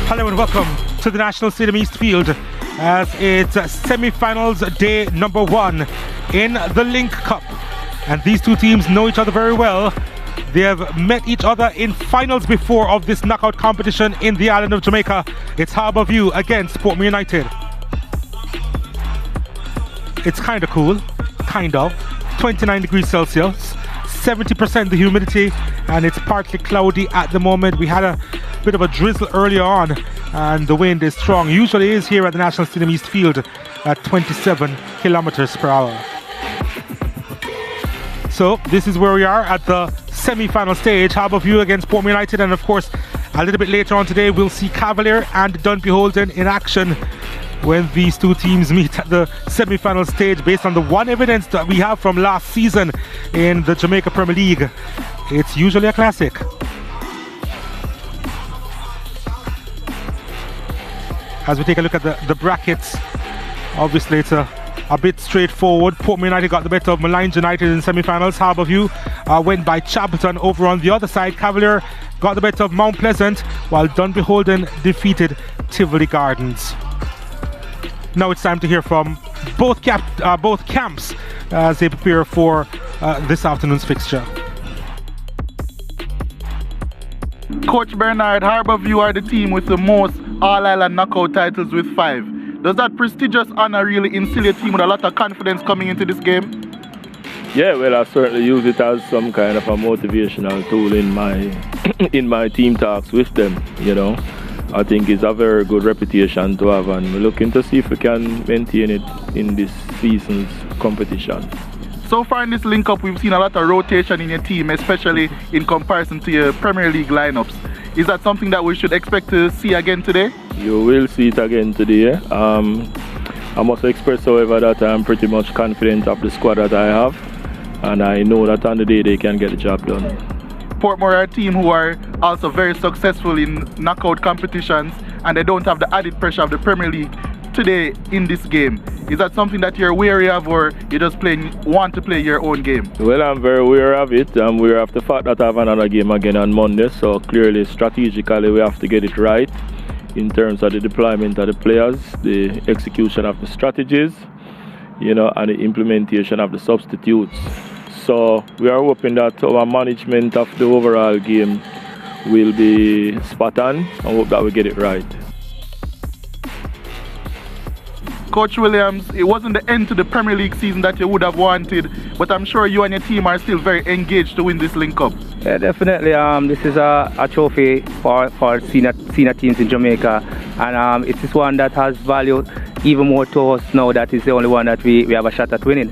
Hello and welcome to the National Stadium East Field as it's semi-finals day number 1 in the Lynk Cup. And these two teams know each other very well. They have met each other in finals before of this knockout competition in the island of Jamaica. It's Harbour against Portmore United. It's kind of cool, 29 degrees Celsius, 70% the humidity, and it's partly cloudy at the moment. We had a bit of a drizzle earlier on, and the wind is strong. Usually is here at the National Stadium East Field at 27 kilometers per hour. So this is where we are at the semi-final stage. Harbour against Portmore United, and of course a little bit later on today we'll see Cavalier and Dunbeholden in action when these two teams meet at the semi-final stage. Based on the one evidence that we have from last season in the Jamaica Premier League, it's usually a classic. As we take a look at the brackets, obviously it's a bit straightforward. Portmore United got the better of Maligned United in semi-finals. Harbour went by Chapelton over on the other side. Cavalier got the better of Mount Pleasant, while Dunbeholden defeated Tivoli Gardens. Now it's time to hear from both camps as they prepare for this afternoon's fixture. Coach Bernard, Harbour are the team with the most All-Island knockout titles with 5. Does that prestigious honour really instill your team with a lot of confidence coming into this game? Yeah, well, I certainly use it as some kind of a motivational tool in my in my team talks with them, you know. I think it's a very good reputation to have, and we're looking to see if we can maintain it in this season's competition. So far in this link up, we've seen a lot of rotation in your team, especially in comparison to your Premier League lineups. Is that something that we should expect to see again today? You will see it again today. I must express, however, that I'm pretty much confident of the squad that I have, and I know that on the day they can get the job done. Portmore are a team who are also very successful in knockout competitions, and they don't have the added pressure of the Premier League today in this game. Is that something that you're wary of, or you just want to play your own game? Well, I'm very aware of it. I'm aware of the fact that I have another game again on Monday, so clearly strategically we have to get it right in terms of the deployment of the players, the execution of the strategies, you know, and the implementation of the substitutes. So we are hoping that our management of the overall game will be spot on, and hope that we get it right. Coach Williams, it wasn't the end to the Premier League season that you would have wanted, but I'm sure you and your team are still very engaged to win this Link Cup. Yeah, definitely. This is a trophy for senior teams in Jamaica, and it is one that has value even more to us now that it's the only one that we have a shot at winning.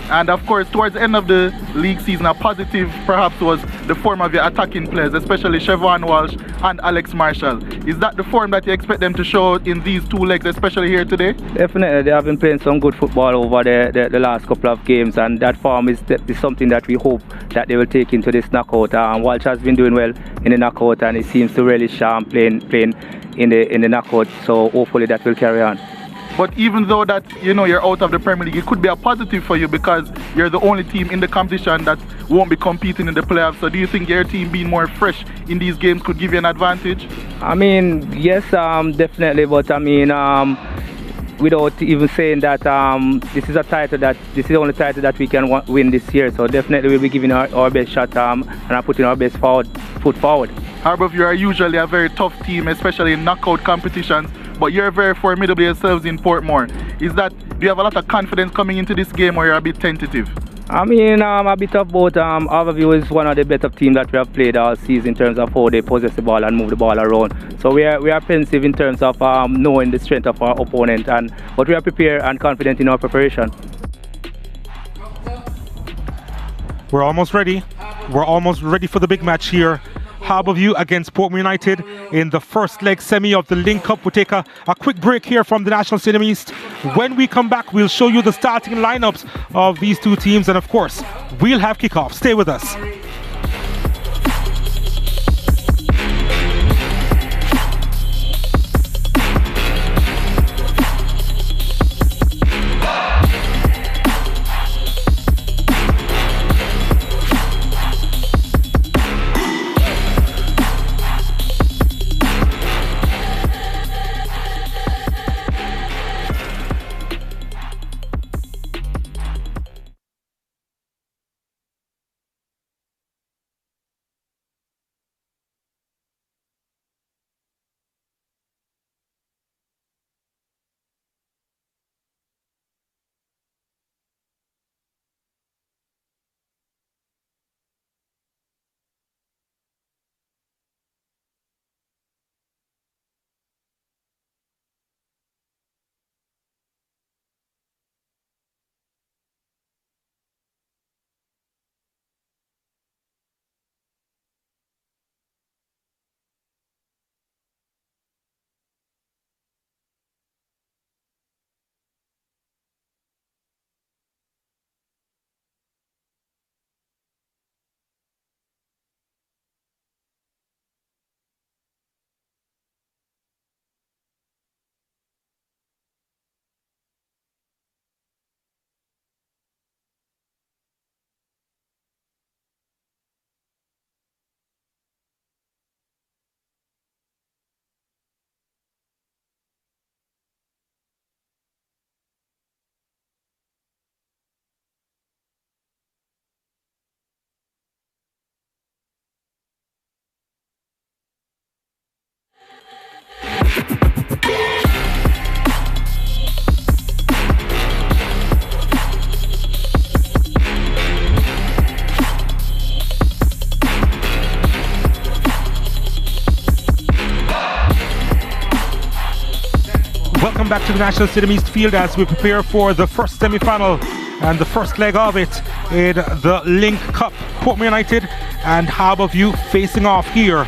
And of course, towards the end of the league season, a positive perhaps was the form of your attacking players, especially Siobhan Walsh and Alex Marshall. Is that the form that you expect them to show in these 2 legs, especially here today? Definitely. They have been playing some good football over the last couple of games, and that form is something that we hope that they will take into this knockout. Walsh has been doing well in the knockout, and he seems to really shine playing in the knockout, so hopefully that will carry on. But even though that, you know, you're out of the Premier League, it could be a positive for you because you're the only team in the competition that won't be competing in the playoffs. So do you think your team being more fresh in these games could give you an advantage? I mean, yes, definitely. But I mean, without even saying that this is the only title that we can win this year. So definitely we'll be giving our best shot and putting our best foot forward. Harbour, you are usually a very tough team, especially in knockout competitions, but you're very formidable yourselves in Portmore. Do you have a lot of confidence coming into this game, or you're a bit tentative? I mean, a bit of both. Harbour is one of the better teams that we have played all season in terms of how they possess the ball and move the ball around. So we are pensive in terms of knowing the strength of our opponent, but we are prepared and confident in our preparation. We're almost ready. We're almost ready for the big match here. Harbour against Portmore United in the first leg semi of the Lynk Cup. We'll take a quick break here from the National Stadium East. When we come back, we'll show you the starting lineups of these two teams, and of course, we'll have kickoff. Stay with us. Welcome back to the National Stadium East Field as we prepare for the first semi-final and the first leg of it in the Lynk Cup. Portmore United and Harbour facing off here,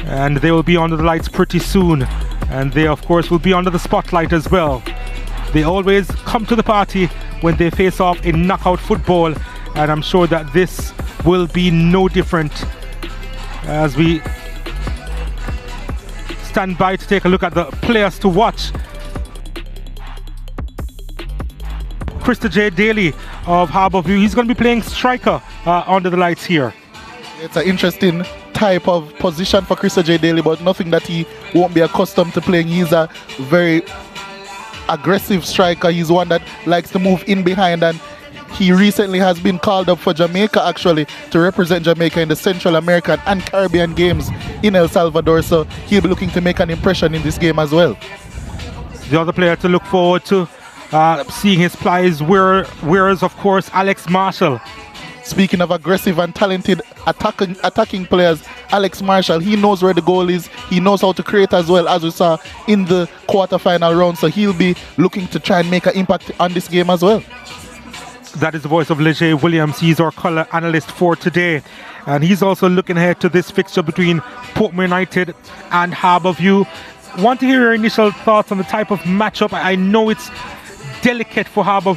and they will be under the lights pretty soon, and they of course will be under the spotlight as well. They always come to the party when they face off in knockout football, and I'm sure that this will be no different as we stand by to take a look at the players to watch. Krista J. Daly of Harbour, he's going to be playing striker under the lights here. It's an interesting type of position for Krista J. Daly, but nothing that he won't be accustomed to playing. He's a very aggressive striker. He's one that likes to move in behind, and he recently has been called up for Jamaica actually to represent Jamaica in the Central American and Caribbean games in El Salvador, so he'll be looking to make an impression in this game as well. The other player to look forward to seeing his plies wears of course Alex Marshall. Speaking of aggressive and talented attacking players, Alex Marshall, he knows where the goal is, he knows how to create as well, as we saw in the quarter-final round, so he'll be looking to try and make an impact on this game as well. That is the voice of Leger Williams. He's our colour analyst for today, and he's also looking ahead to this fixture between Portmore United and Harbour. Want to hear your initial thoughts on the type of matchup. I know it's delicate for Harbour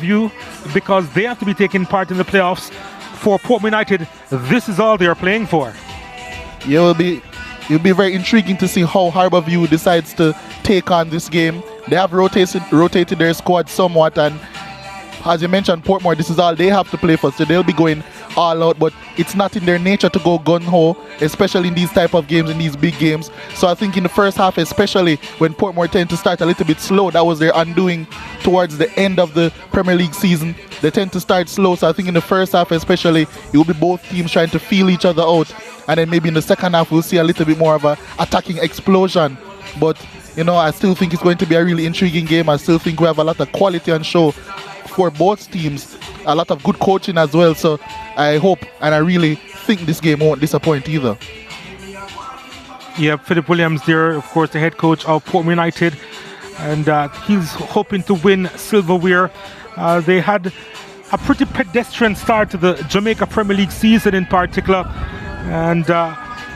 because they have to be taking part in the playoffs. For Portmore United, this is all they are playing for. Yeah, it'll be very intriguing to see how Harbour decides to take on this game. They have rotated their squad somewhat, and as you mentioned, Portmore, this is all they have to play for, so they'll be going all out, but it's not in their nature to go gun-ho, especially in these type of games, in these big games. So I think in the first half, especially when Portmore tend to start a little bit slow, that was their undoing towards the end of the Premier League season. They tend to start slow, so I think in the first half especially, it will be both teams trying to feel each other out, and then maybe in the second half, we'll see a little bit more of an attacking explosion. But, you know, I still think it's going to be a really intriguing game. I still think we have a lot of quality on show for both teams, a lot of good coaching as well, so I hope and I really think this game won't disappoint either. Yeah, Philip Williams there, of course, the head coach of Portmore United, and he's hoping to win silverware. They had a pretty pedestrian start to the Jamaica Premier League season in particular, and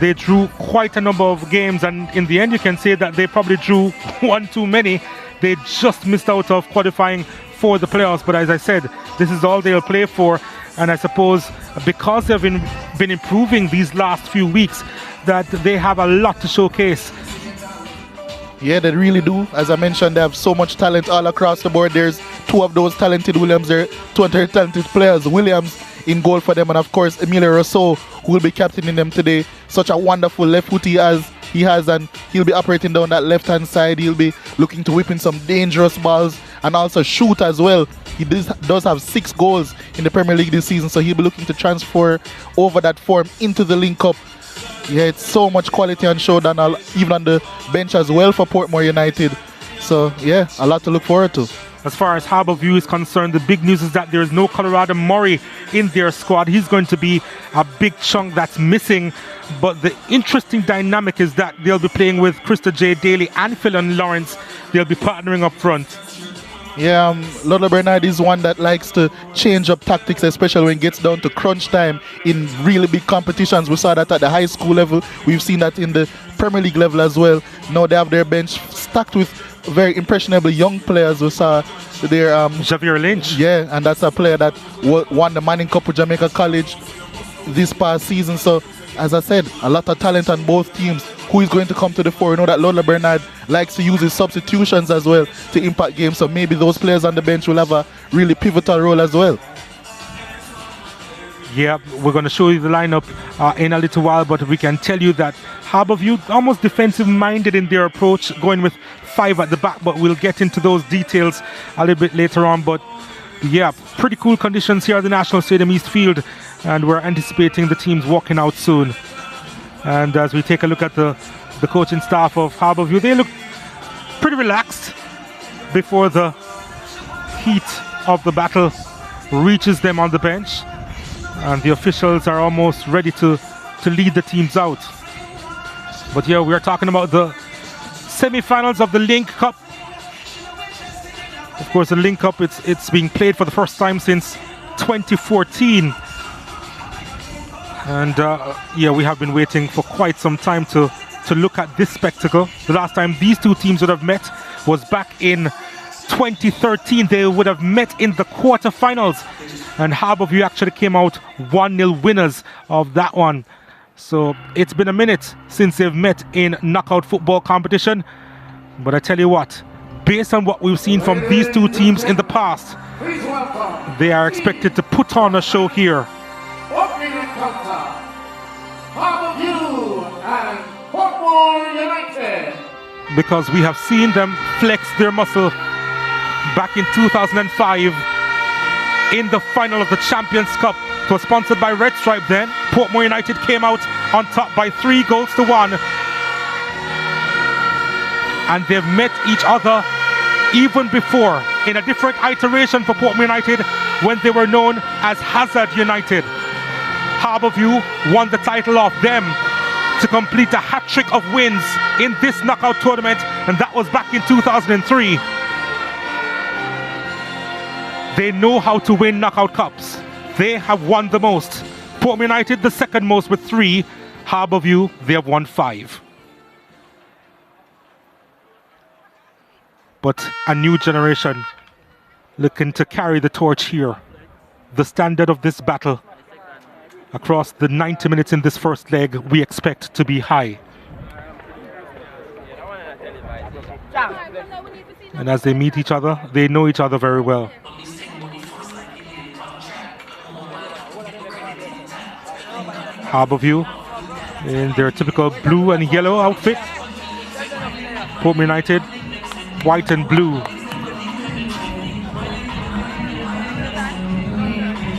they drew quite a number of games, and in the end you can say that they probably drew one too many. They just missed out of qualifying for the playoffs, but as I said, this is all they'll play for, and I suppose because they've been improving these last few weeks, that they have a lot to showcase. Yeah, they really do. As I mentioned, they have so much talent all across the board. There's two of those talented Williams there, two other talented players, Williams in goal for them, and of course Emilio Rousseau, who will be captaining them today. Such a wonderful left foot he has, and he'll be operating down that left hand side. He'll be looking to whip in some dangerous balls and also shoot as well. He does have 6 goals in the Premier League this season, so he'll be looking to transfer over that form into the Lynk Cup. Yeah, it's so much quality on show, and even on the bench as well for Portmore United. So yeah, a lot to look forward to. As far as Harbour is concerned, the big news is that there is no Colorado Murray in their squad. He's going to be a big chunk that's missing. But the interesting dynamic is that they'll be playing with Krista J. Daly and Philon Lawrence. They'll be partnering up front. Yeah, Lola Bernard is one that likes to change up tactics, especially when it gets down to crunch time in really big competitions. We saw that at the high school level. We've seen that in the Premier League level as well. Now they have their bench stacked with very impressionable young players. We saw their Javier Lynch. Yeah, and that's a player that won the Manning Cup with Jamaica College this past season. So, as I said, a lot of talent on both teams. Who is going to come to the fore? You know that Lola Bernard likes to use his substitutions as well to impact games, so maybe those players on the bench will have a really pivotal role as well. Yeah, we're going to show you the lineup in a little while, but we can tell you that Harbour almost defensive-minded in their approach, going with 5 at the back, but we'll get into those details a little bit later on. But yeah, pretty cool conditions here at the National Stadium East Field, and we're anticipating the teams walking out soon. And as we take a look at the coaching staff of Harbour, they look pretty relaxed before the heat of the battle reaches them on the bench, and the officials are almost ready to lead the teams out. But yeah, we're talking about the semi-finals of the Lynk Cup course, the Lynk Cup, it's being played for the first time since 2014. And yeah, we have been waiting for quite some time to look at this spectacle. The last time these two teams would have met was back in 2013. They would have met in the quarterfinals, and Harbourview actually came out 1-0 winners of that one. So it's been a minute since they've met in knockout football competition. But I tell you what, based on what we've seen from these two teams in the past, they are expected to put on a show here. Opening encounter, Harbourview and Portmore United. Because we have seen them flex their muscle back in 2005 in the final of the Champions Cup. It was sponsored by Red Stripe then. Portmore United came out on top by 3-1. And they've met each other even before in a different iteration for Portmore United when they were known as Hazard United. Harbourview won the title off them to complete a hat-trick of wins in this knockout tournament, and that was back in 2003. They know how to win knockout cups. They have won the most. Portmore United the second most with 3. Harbourview, they have won 5. But a new generation looking to carry the torch here. The standard of this battle across the 90 minutes in this first leg we expect to be high. And as they meet each other, they know each other very well. Harbourview in their typical blue and yellow outfit. Portmore United, white and blue.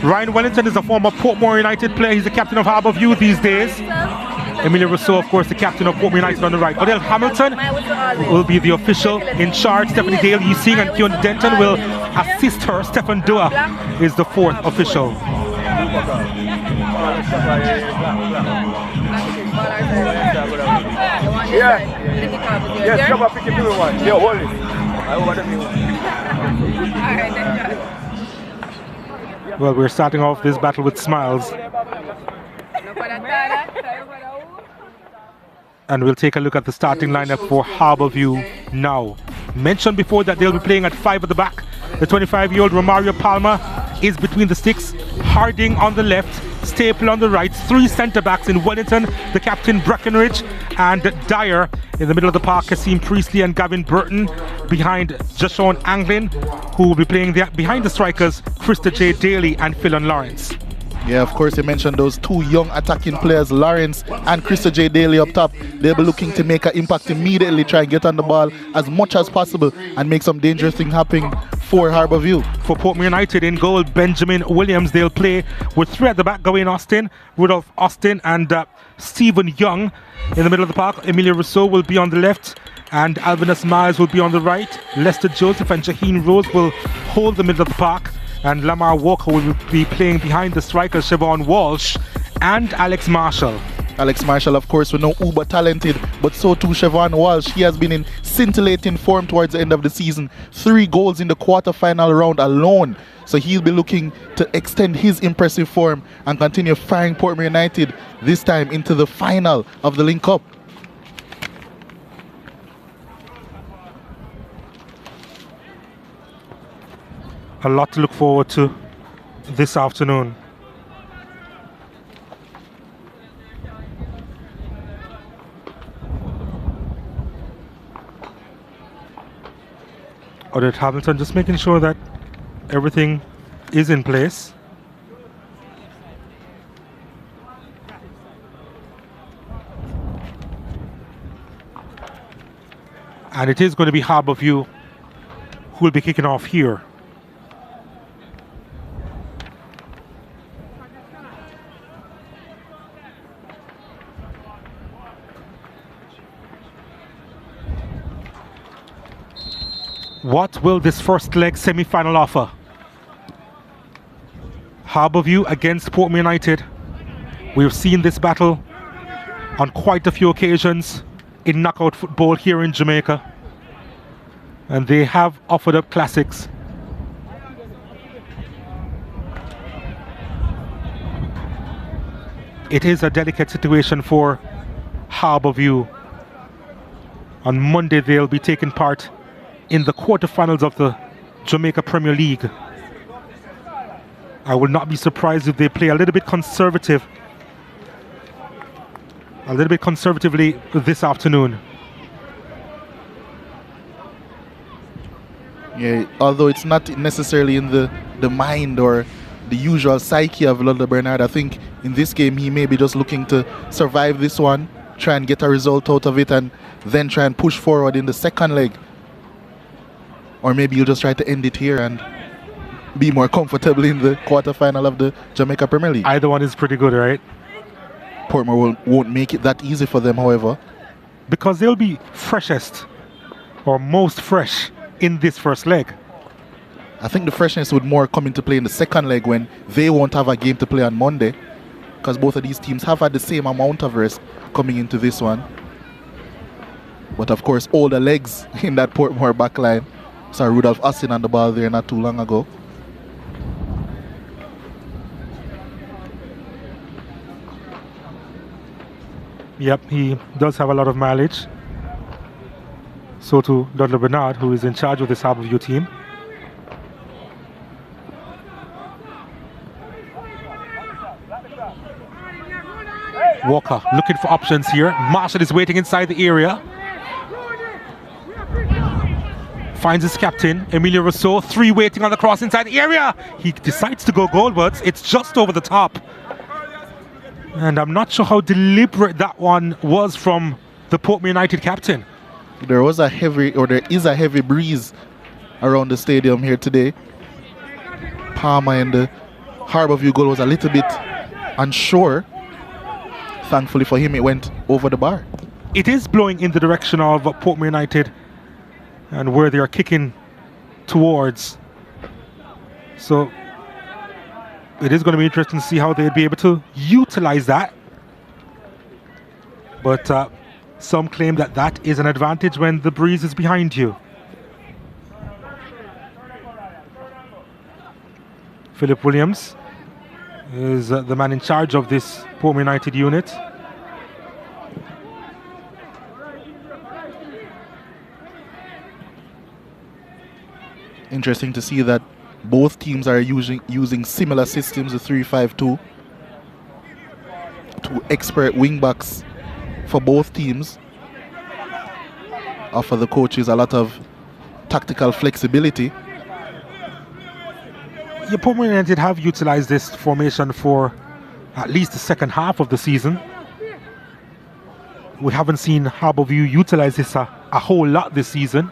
Ryan Wellington is a former Portmore United player. He's the captain of Harbourview these days. Emilio Rousseau, of course, the captain of Portmore United on the right. Odell Hamilton will be the official in charge. Stephanie Dale Yusing and Keon Denton will assist her. Stefan Dua is the 4th official. Yes, come on, pick it to one. Yeah, hold it. Well, we're starting off this battle with smiles. And we'll take a look at the starting lineup for Harbourview now. Mentioned before that they'll be playing at 5 at the back. The 25-year-old Romario Palma is between the sticks. Harding on the left, Staple on the right. 3 centre-backs in Wellington, the captain Breckenridge, and Dyer. In the middle of the park, Kasim Priestley and Gavin Burton. Behind Jashawn Anglin, who will be playing behind the strikers, Krista J. Daly and Philon Lawrence. Yeah, of course, you mentioned those 2 young attacking players, Lawrence and Krista J. Daly up top. They'll be looking to make an impact immediately, try and get on the ball as much as possible and make some dangerous things happen for Harbourview. For Portmore United in goal, Benjamin Williams. They'll play with 3 at the back, Gawain Austin, Rudolph Austin and Stephen Young. In the middle of the park, Emilio Rousseau will be on the left and Alvinus Myers will be on the right. Lester Joseph and Shaheen Rose will hold the middle of the park. And Lamar Walker will be playing behind the strikers Siobhan Walsh and Alex Marshall. Alex Marshall, of course, we know uber talented, but so too Siobhan Walsh. He has been in scintillating form towards the end of the season. 3 goals in the quarter-final round alone. So he'll be looking to extend his impressive form and continue firing Portmore United this time into the final of the Lynk Cup. A lot to look forward to this afternoon. Odette Hamilton just making sure that everything is in place. And it is going to be Harbourview who will be kicking off here. What will this first leg semi-final offer? Harbourview against Portmore United. We've seen this battle on quite a few occasions in knockout football here in Jamaica. And they have offered up classics it is a delicate situation for Harbourview. On Monday, they'll be taking part in the quarterfinals of the Jamaica Premier League. I will not be surprised if they play a little bit conservatively this afternoon. Yeah, although it's not necessarily in the mind or the usual psyche of Ludlow Bernard, I think in this game he may be just looking to survive this one, try and get a result out of it, and then try and push forward in the second leg. Or maybe you'll just try to end it here and be more comfortable in the quarterfinal of the Jamaica Premier League. Either one is pretty good, right? Portmore won't make it that easy for them, however. Because they'll be freshest, or most fresh, in this first leg. I think the freshness would more come into play in the second leg when they won't have a game to play on Monday, because both of these teams have had the same amount of rest coming into this one. But of course, older legs in that Portmore backline. Saw Rudolph Austin on the ball there not too long ago. Yep, he does have a lot of mileage. So to Ludlow Bernard, who is in charge of this Harbourview team. Walker looking for options here. Marshall is waiting inside the area. Finds his captain, Emilio Rousseau. 3 waiting on the cross inside the area. He decides to go goalwards. It's just over the top. And I'm not sure how deliberate that one was from the Portmore United captain. There is a heavy breeze around the stadium here today. Palmer and the Harbourview goal was a little bit unsure. Thankfully for him, it went over the bar. It is blowing in the direction of Portmore United and where they are kicking towards. So it is going to be interesting to see how they'd be able to utilize that. But some claim that that is an advantage when the breeze is behind you. Philip Williams is the man in charge of this Portmore United unit. Interesting to see that both teams are using similar systems, the 3-5-2. 2 expert wing-backs for both teams. Offer the coaches a lot of tactical flexibility. Yeah, Portmore United have utilized this formation for at least the second half of the season. We haven't seen Harbourview utilize this a whole lot this season.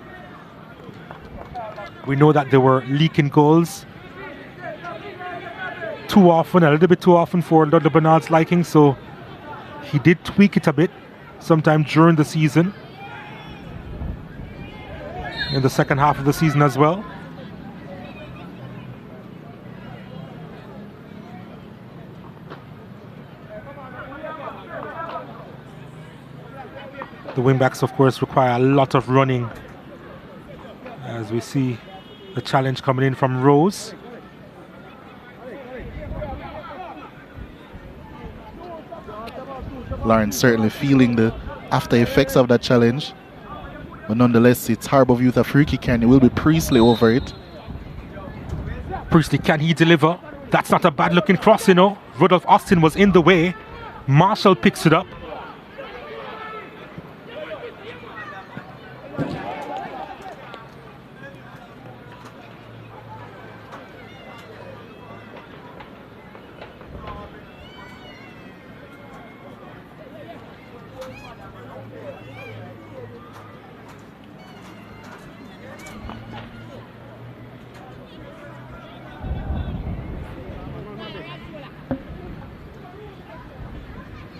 We know that they were leaking goals too often, a little bit too often for Ludlow Bernard's liking, so he did tweak it a bit sometime during the season, in the second half of the season as well. The wingbacks, of course, require a lot of running, as we see the challenge coming in from Rose. Lawrence certainly feeling the after effects of that challenge. But nonetheless, it's Harbourview with a free kick and it will be Priestley over it. Priestley, can he deliver? That's not a bad looking cross, you know. Rudolph Austin was in the way. Marshall picks it up.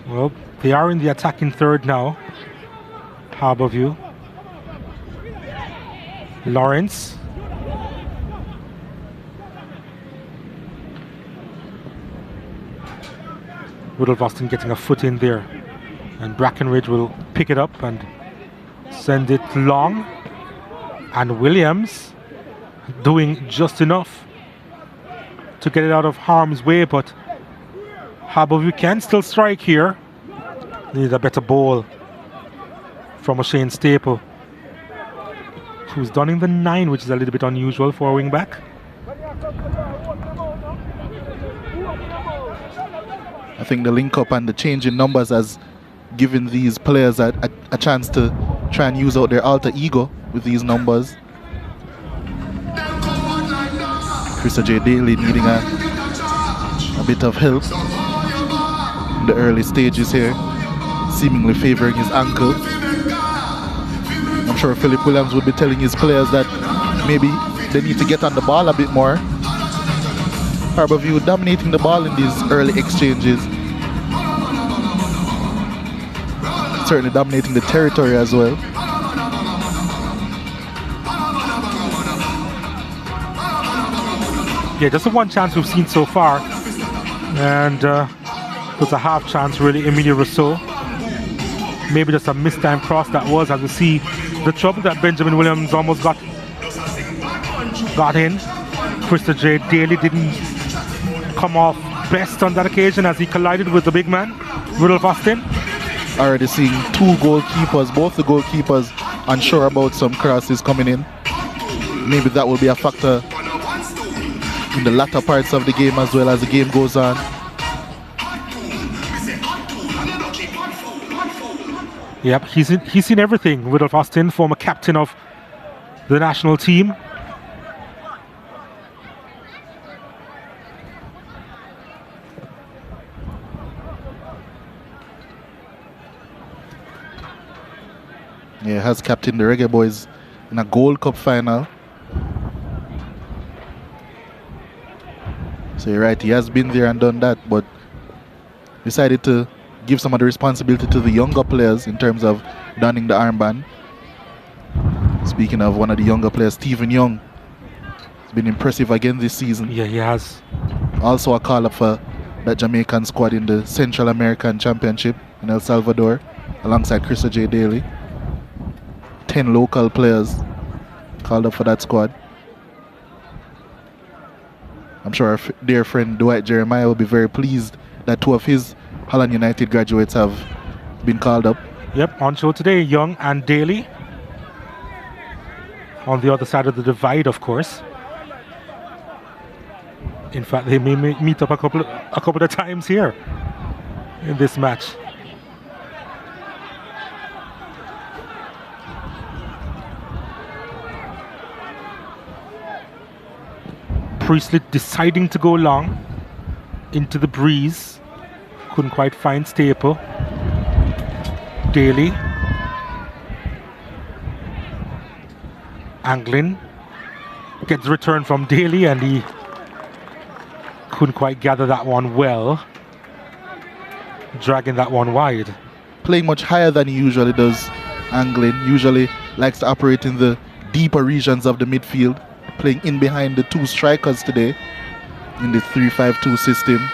Well, they are in the attacking third now, Harbourview. Lawrence. Rudolph Austin getting a foot in there. And Brackenridge will pick it up and send it long. And Williams doing just enough to get it out of harm's way, but Harbour can still strike here. Need a better ball from O'Shane Staple, who's donning the 9, which is a little bit unusual for a wing back. I think the link up and the change in numbers has given these players a chance to try and use out their alter ego with these numbers. Krista J. Daly needing a bit of help in the early stages here, seemingly favouring his ankle. I'm sure Philip Williams would be telling his players that maybe they need to get on the ball a bit more. Harbourview dominating the ball in these early exchanges. Certainly dominating the territory as well. Yeah, just the one chance we've seen so far. And there's a half chance really, Emilia Rousseau. Maybe just a mistimed cross that was, as we see the trouble that Benjamin Williams almost got in. Krista J. Daly didn't come off best on that occasion as he collided with the big man, Rudolph Austin. Already seeing two goalkeepers, both the goalkeepers unsure about some crosses coming in. Maybe that will be a factor in the latter parts of the game as well as the game goes on. Yep, he's seen everything. Rudolph Austin, former captain of the national team. Yeah, has captained the Reggae Boys in a Gold Cup final. So you're right, he has been there and done that, but decided to give some of the responsibility to the younger players in terms of donning the armband. Speaking of one of the younger players, Stephen Young, has been impressive again this season. Yeah, he has. Also a call-up for that Jamaican squad in the Central American Championship in El Salvador, alongside Krista J. Daly. 10 local players called up for that squad. I'm sure our dear friend Dwight Jeremiah will be very pleased that two of his Holland United graduates have been called up. Yep, on show today, Young and Daly. On the other side of the divide, of course. In fact, they may meet up a couple of times here in this match. Priestley deciding to go long into the breeze. Couldn't quite find Staple. Daly. Anglin gets return from Daly and he couldn't quite gather that one well. Dragging that one wide. Playing much higher than he usually does. Anglin usually likes to operate in the deeper regions of the midfield. Playing in behind the two strikers today in the 3-5-2 system.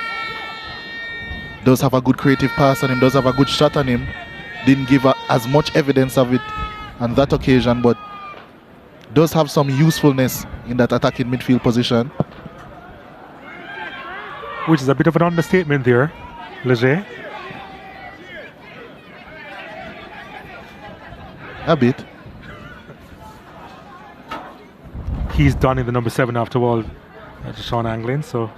Does have a good creative pass on him, does have a good shot on him. Didn't give as much evidence of it on that occasion, but does have some usefulness in that attacking midfield position. Which is a bit of an understatement there, Leger. A bit. He's done in the number 7 after all, Sean Anglin, so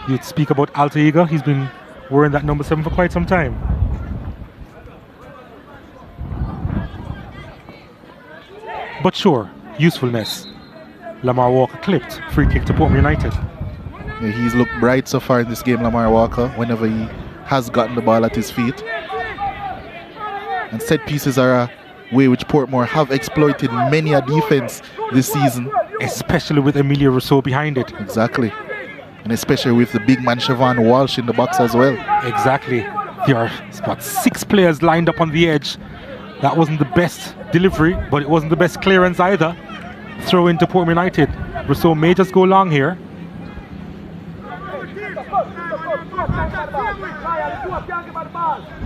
you'd speak about alter ego. He's been wearing that number 7 for quite some time. But sure, usefulness. Lamar Walker clipped, free kick to Portmore United. Yeah, he's looked bright so far in this game, Lamar Walker, whenever he has gotten the ball at his feet. And set pieces are a way which Portmore have exploited many a defense this season. Especially with Emilia Rousseau behind it. Exactly. And especially with the big man Siobhan Walsh in the box as well. Exactly. There are about 6 players lined up on the edge. That wasn't the best delivery, but it wasn't the best clearance either. Throw into Portmore United. Rousseau may just go long here.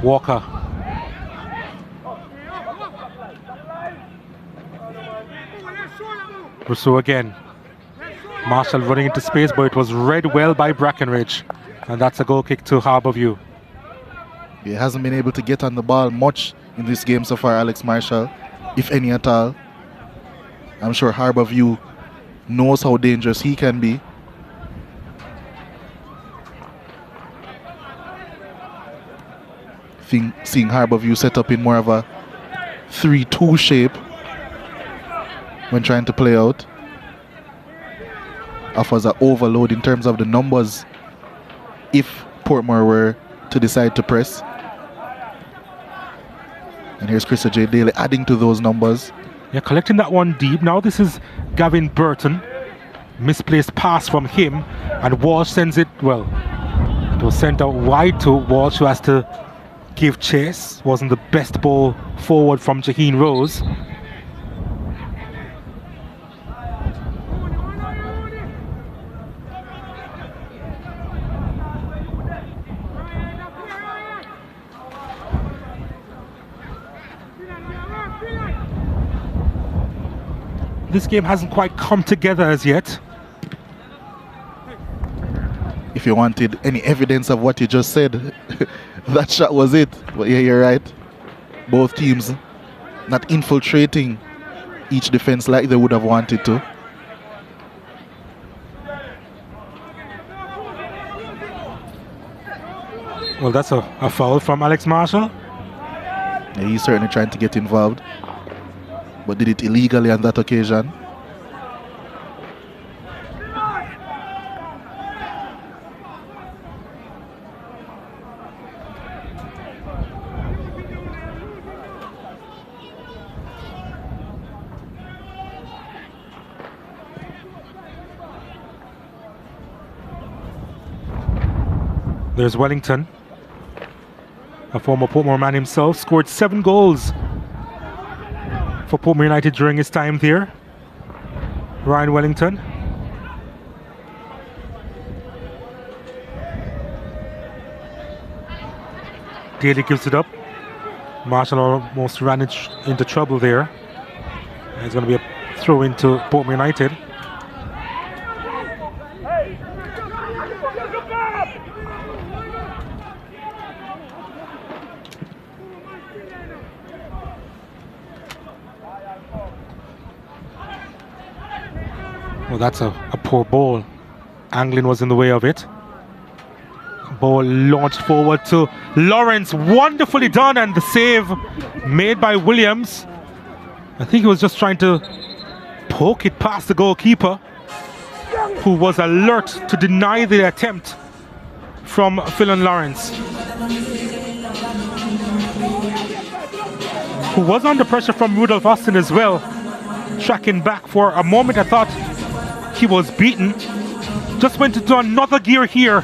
Walker. Rousseau again. Marshall running into space, but it was read well by Brackenridge. And that's a goal kick to Harbourview. He hasn't been able to get on the ball much in this game so far, Alex Marshall, if any at all. I'm sure Harbourview knows how dangerous he can be. Seeing Harbourview set up in more of a 3-2 shape when trying to play out offers an overload in terms of the numbers if Portmore were to decide to press. And here's Chris J. Daly adding to those numbers. Yeah, collecting that one deep. Now this is Gavin Burton. Misplaced pass from him, and Walsh sends it, well, it was sent out wide to Walsh, who has to give chase. Wasn't the best ball forward from Jaheen Rose. This game hasn't quite come together as yet. If you wanted any evidence of what you just said, that shot was it. But yeah, you're right. Both teams not infiltrating each defense like they would have wanted to. Well, that's a foul from Alex Marshall. Yeah, he's certainly trying to get involved, but did it illegally on that occasion. There's Wellington, a former Portmore man himself, scored 7 goals for Portmore United during his time there. Ryan Wellington. Daly gives it up. Marshall almost ran into trouble there. It's going to be a throw into Portmore United. Well, that's a poor ball. Anglin was in the way of it. Ball launched forward to Lawrence. Wonderfully done, and the save made by Williams. I think he was just trying to poke it past the goalkeeper, who was alert to deny the attempt from Philon Lawrence, who was under pressure from Rudolph Austin as well. Tracking back for a moment, I thought he was beaten. Just went into another gear here,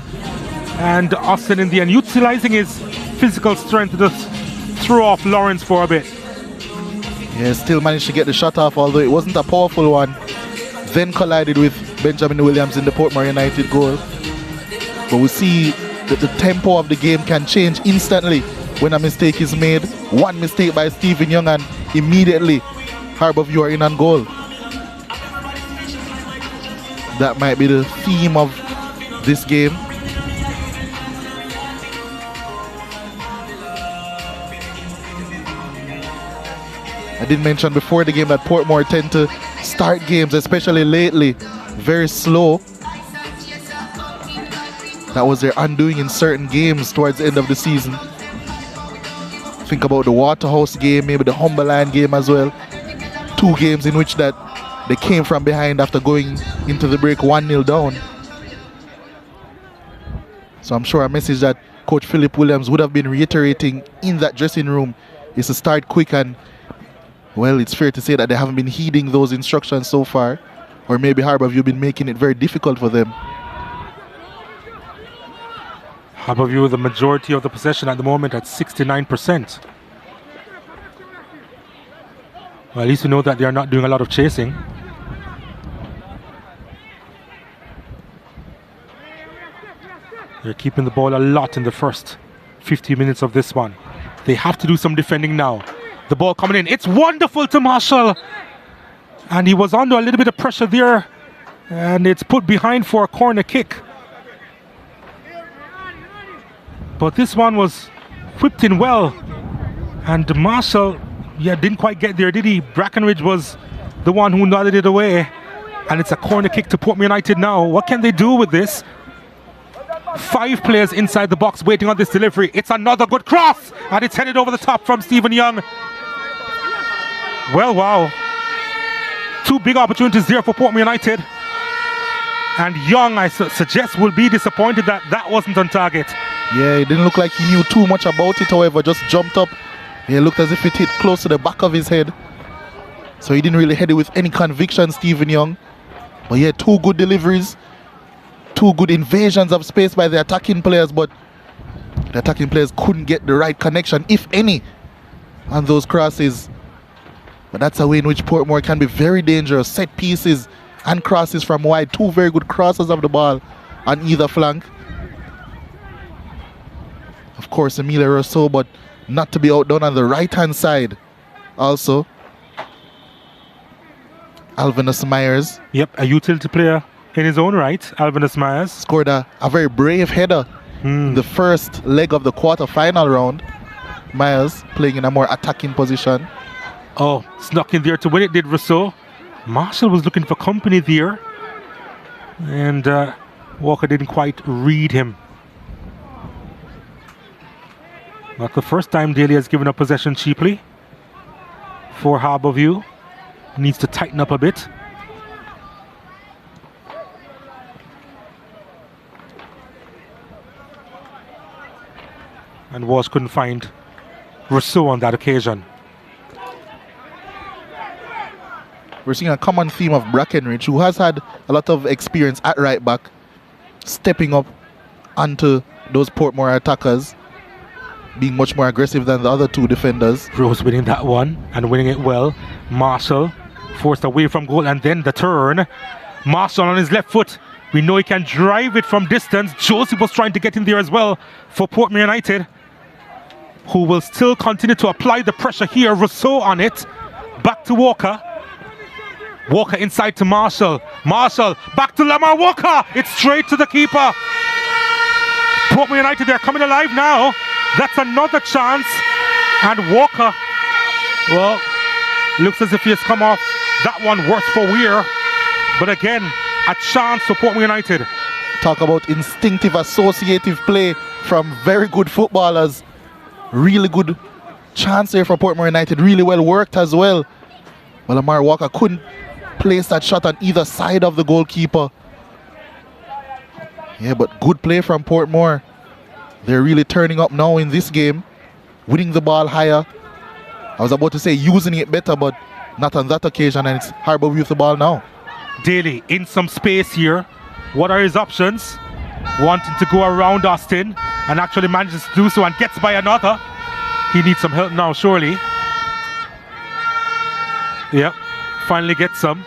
and Austin in the end utilizing his physical strength to just throw off Lawrence for a bit. Yeah, still managed to get the shot off, although it wasn't a powerful one. Then collided with Benjamin Williams in the Portmore United goal. But we see that the tempo of the game can change instantly when a mistake is made. One mistake by Stephen Young and immediately Harbourview are in on goal. That might be the theme of this game. I did mention before the game that Portmore tend to start games, especially lately, very slow. That was their undoing in certain games towards the end of the season. Think about the Waterhouse game, maybe the Humberland game as well. 2 games in which that they came from behind after going into the break 1-0 down. So I'm sure a message that Coach Philip Williams would have been reiterating in that dressing room is to start quick, and well, it's fair to say that they haven't been heeding those instructions so far, or maybe Harbourview been making it very difficult for them. Harbourview with the majority of the possession at the moment at 69%. Well, at least we know that they are not doing a lot of chasing. They're keeping the ball a lot in the first 50 minutes of this one. They have to do some defending now. The ball coming in. It's wonderful to Marshall. And he was under a little bit of pressure there. And it's put behind for a corner kick. But this one was whipped in well. And Marshall, didn't quite get there, did he? Brackenridge was the one who nodded it away. And it's a corner kick to Portmore United now. What can they do with this? 5 players inside the box waiting on this delivery. It's another good cross. And it's headed over the top from Stephen Young. Well, wow. 2 big opportunities there for Portmore United. And Young, I suggest, will be disappointed that that wasn't on target. Yeah, it didn't look like he knew too much about it, however, just jumped up. It looked as if it hit close to the back of his head. So he didn't really head it with any conviction, Stephen Young. But yeah, 2 good deliveries. 2 good invasions of space by the attacking players, but the attacking players couldn't get the right connection, if any, on those crosses. But that's a way in which Portmore can be very dangerous. Set pieces and crosses from wide. 2 very good crosses of the ball on either flank. Of course, Emilio Rousseau, but not to be outdone on the right-hand side also. Alvinus Myers. Yep, a utility player in his own right. Alvinus Myers scored a very brave header in the first leg of the quarter-final round. Myers playing in a more attacking position. Oh, snuck in there to win it, did Rousseau. Marshall was looking for company there. And Walker didn't quite read him. Not the first time Daly has given up possession cheaply for Harbourview. Needs to tighten up a bit. And Walsh couldn't find Rousseau on that occasion. We're seeing a common theme of Brackenridge, who has had a lot of experience at right back, stepping up onto those Portmore attackers, being much more aggressive than the other 2 defenders. Rose winning that one and winning it well. Marshall forced away from goal, and then the turn. Marshall on his left foot. We know he can drive it from distance. Joseph was trying to get in there as well for Portmore United, who will still continue to apply the pressure here. Rousseau on it. Back to Walker. Walker inside to Marshall. Marshall back to Lamar Walker. It's straight to the keeper. Portmore United, they're coming alive now. That's another chance. And Walker, well, looks as if he has come off that one worse for wear. But again, a chance for Portmore United. Talk about instinctive associative play from very good footballers. Really good chance there for Portmore United. Really well worked as well. Well, Lamar Walker couldn't place that shot on either side of the goalkeeper. Yeah, but good play from Portmore. They're really turning up now in this game, winning the ball higher. I was about to say using it better, but not on that occasion, and it's Harbour with the ball now. Daly in some space here. What are his options? Wanting to go around Austin, and actually manages to do so and gets by another. He needs some help now, surely. Yep, finally gets some.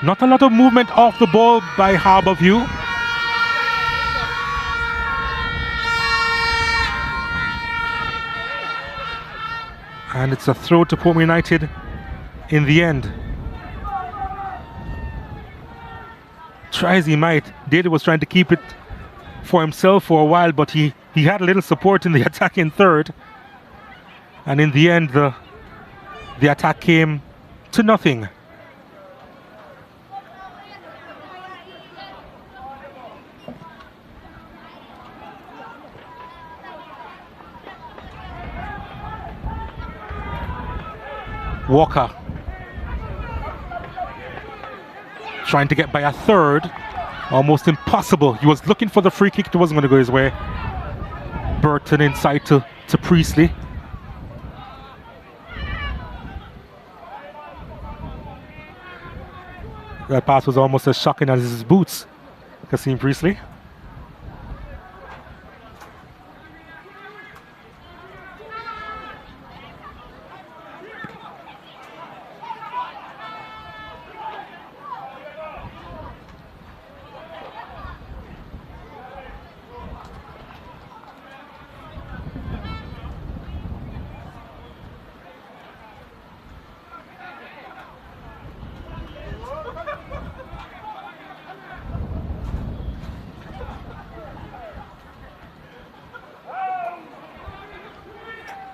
Not a lot of movement off the ball by Harbourview. And it's a throw to Portmore United in the end. Try as he might, Daly was trying to keep it for himself for a while, but he had a little support in the attack in third. And in the end, the attack came to nothing. Walker trying to get by a third, almost impossible. He was looking for the free kick, it wasn't going to go his way. Burton inside to Priestley. That pass was almost as shocking as his boots, Kasim Priestley.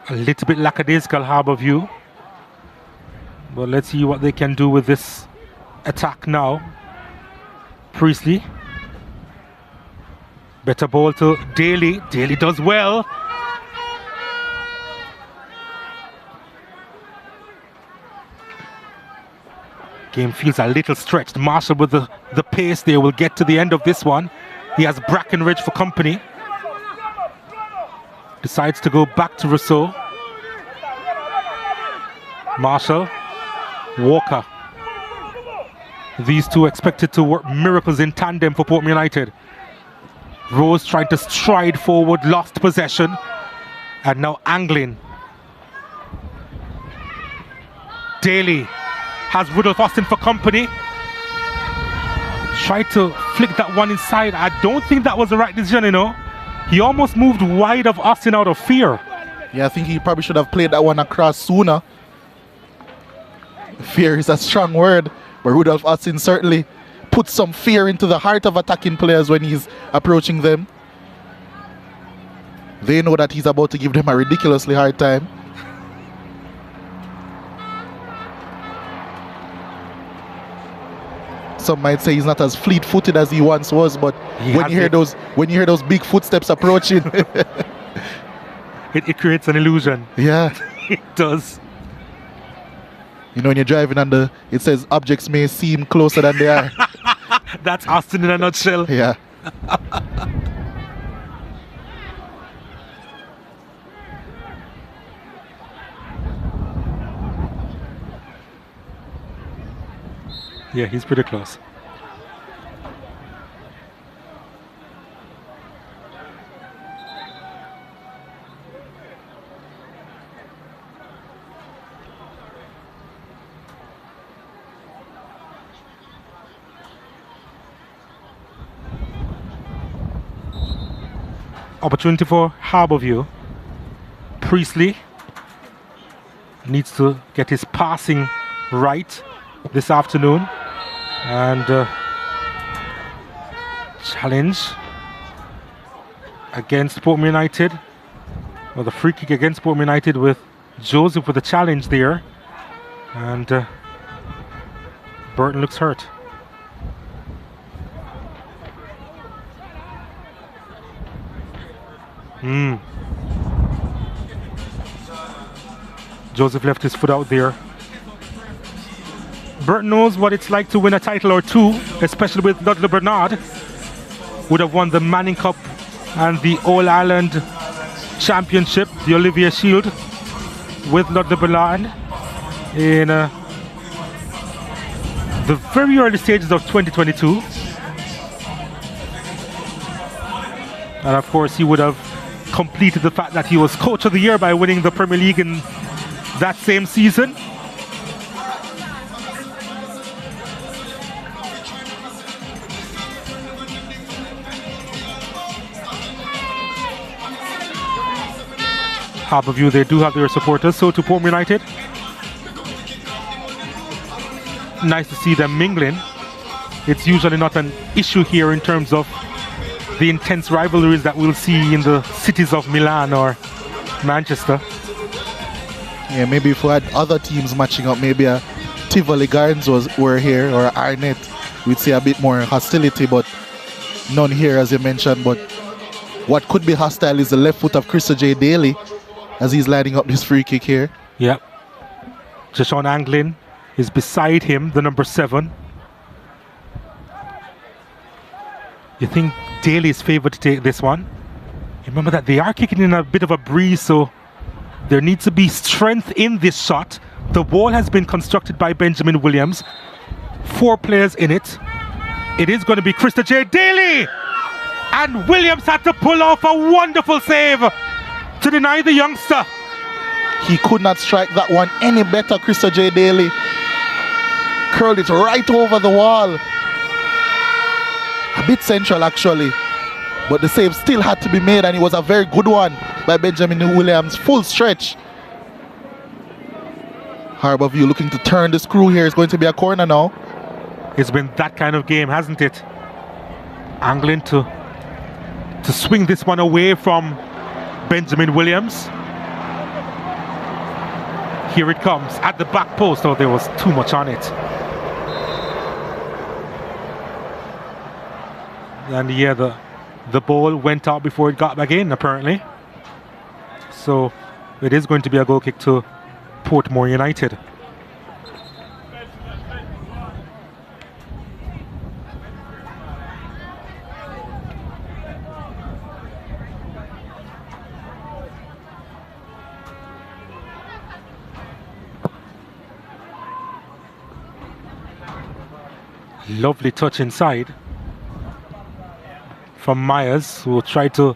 A little bit lackadaisical, Harbour View. But let's see what they can do with this attack now. Priestley. Better ball to Daly. Daly does well. Game feels a little stretched. Marshall with the pace there will get to the end of this one. He has Brackenridge for company. Decides to go back to Rousseau. Marshall. Walker. These two expected to work miracles in tandem for Portmore United. Rose trying to stride forward, lost possession. And now angling. Daly has Rudolph Austin for company. Tried to flick that one inside. I don't think that was the right decision, you know. He almost moved wide of Austin out of fear. Yeah, I think he probably should have played that one across sooner. Fear is a strong word, but Rudolph Austin certainly puts some fear into the heart of attacking players when he's approaching them. They know that he's about to give them a ridiculously hard time. Some might say he's not as fleet-footed as he once was, but when you hear those big footsteps approaching, it creates an illusion. Yeah, it does. You know, when you're driving and it says objects may seem closer than they are. That's Austin in a nutshell. Yeah. Yeah, he's pretty close. Opportunity for Harbour View. Priestley needs to get his passing right this afternoon. And challenge against Portmore United. Well, the free kick against Portmore United with Joseph with a challenge there. And Burton looks hurt. Joseph left his foot out there. Burton knows what it's like to win a title or two, especially with Dudley Bernard. Would have won the Manning Cup and the All-Ireland Championship, the Olivier Shield, with Dudley Bernard in the very early stages of 2022. And of course, he would have completed the fact that he was Coach of the Year by winning the Premier League in that same season. Harbour View, they do have their supporters, so to Portmore United. Nice to see them mingling. It's usually not an issue here in terms of the intense rivalries that we'll see in the cities of Milan or Manchester. Yeah, maybe if we had other teams matching up, maybe a Tivoli Gardens were here, or Arnett, we'd see a bit more hostility, but none here, as you mentioned. But what could be hostile is the left foot of Christopher J. Daly as he's lining up this free kick here. Yep. Jashawn Anglin is beside him, the number 7. You think Daly is favoured to take this one? Remember that they are kicking in a bit of a breeze, so there needs to be strength in this shot. The wall has been constructed by Benjamin Williams. 4 players in it. It is going to be Krista J. Daly! And Williams had to pull off a wonderful save to deny the youngster. He could not strike that one any better, Krista J. Daly. Curled it right over the wall. A bit central, actually. But the save still had to be made, and it was a very good one by Benjamin Williams. Full stretch. Harbour View looking to turn the screw here. It's going to be a corner now. It's been that kind of game, hasn't it? Angling to swing this one away from Benjamin Williams. Here it comes at the back post. Oh, there was too much on it. And yeah, the ball went out before it got back in, apparently. So it is going to be a goal kick to Portmore United. Lovely touch inside from Myers, who tried to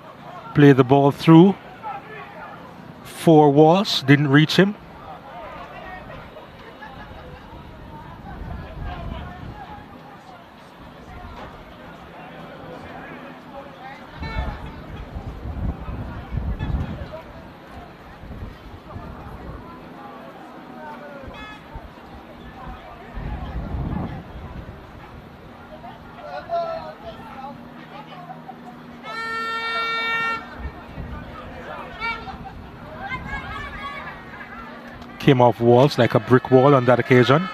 play the ball through for Walsh, didn't reach him. Came off Walsh like a brick wall on that occasion.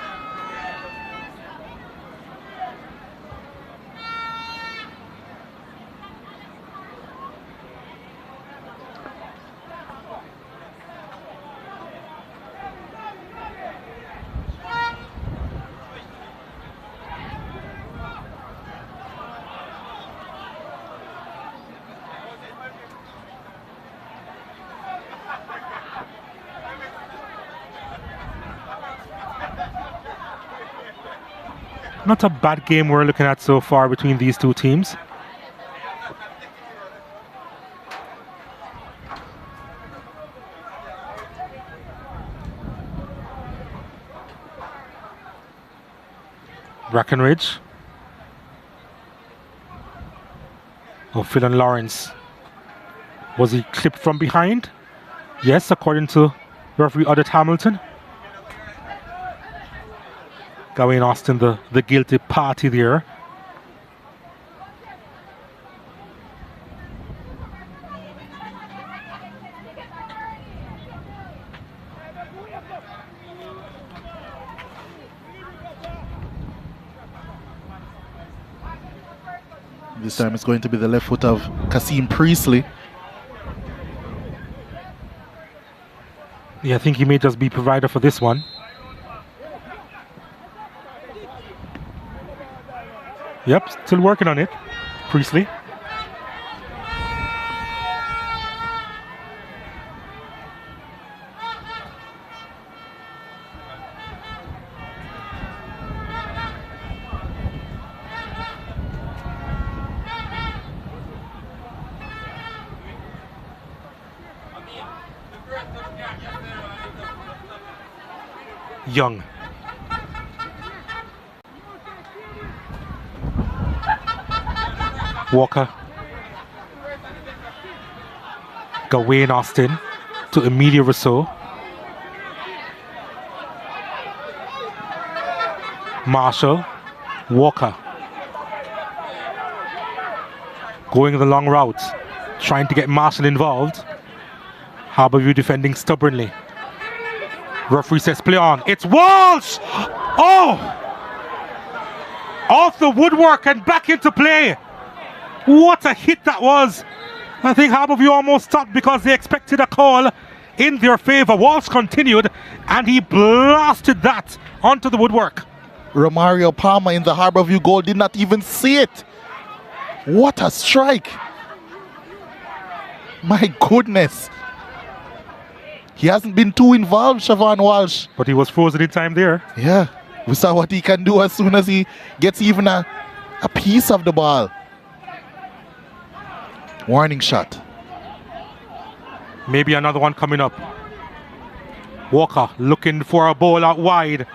Not a bad game we're looking at so far between these two teams. Brackenridge. Oh, Phil and Lawrence. Was he clipped from behind? Yes, according to referee Audit Hamilton. Gawain Austin, the guilty party there. This time it's going to be the left foot of Kasim Priestley. Yeah, I think he may just be provider for this one. Yep, still working on it, Priestley. Young. Walker. Gawain Austin to Emilio Rousseau. Marshall. Walker. Going the long route. Trying to get Marshall involved. Harbour defending stubbornly. Referee says play on. It's Walsh! Oh! Off the woodwork and back into play. What a hit that was. I think Harbour almost stopped because they expected a call in their favour. Walsh continued and he blasted that onto the woodwork. Romario Palmer in the Harbour goal did not even see it. What a strike. My goodness. He hasn't been too involved, Siobhan Walsh. But he was frozen in time there. Yeah. We saw what he can do as soon as he gets even a piece of the ball. Warning shot. Maybe another one coming up. Walker looking for a ball out wide.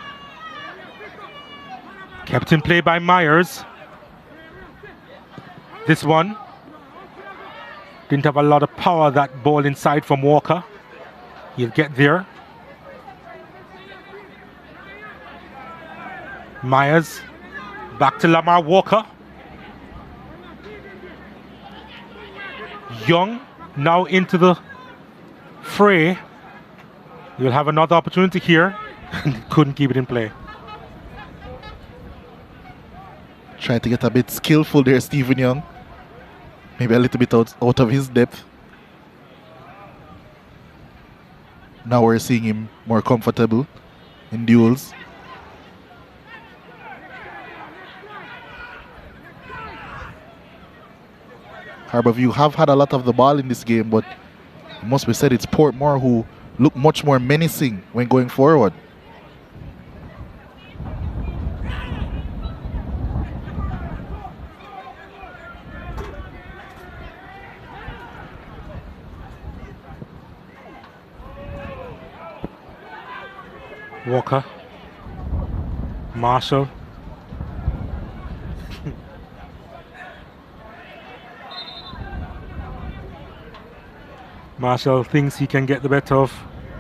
Kept in play by Myers. This one didn't have a lot of power, that ball inside from Walker. He'll get there. Myers back to Lamar Walker. Young now into the fray. You'll have another opportunity here. Couldn't keep it in play. Tried to get a bit skillful there, Stephen Young. Maybe a little bit out of his depth. Now we're seeing him more comfortable in duels. Harbourview have had a lot of the ball in this game, but it must be said it's Portmore who look much more menacing when going forward. Walker, Marshall. Marshall thinks he can get the better of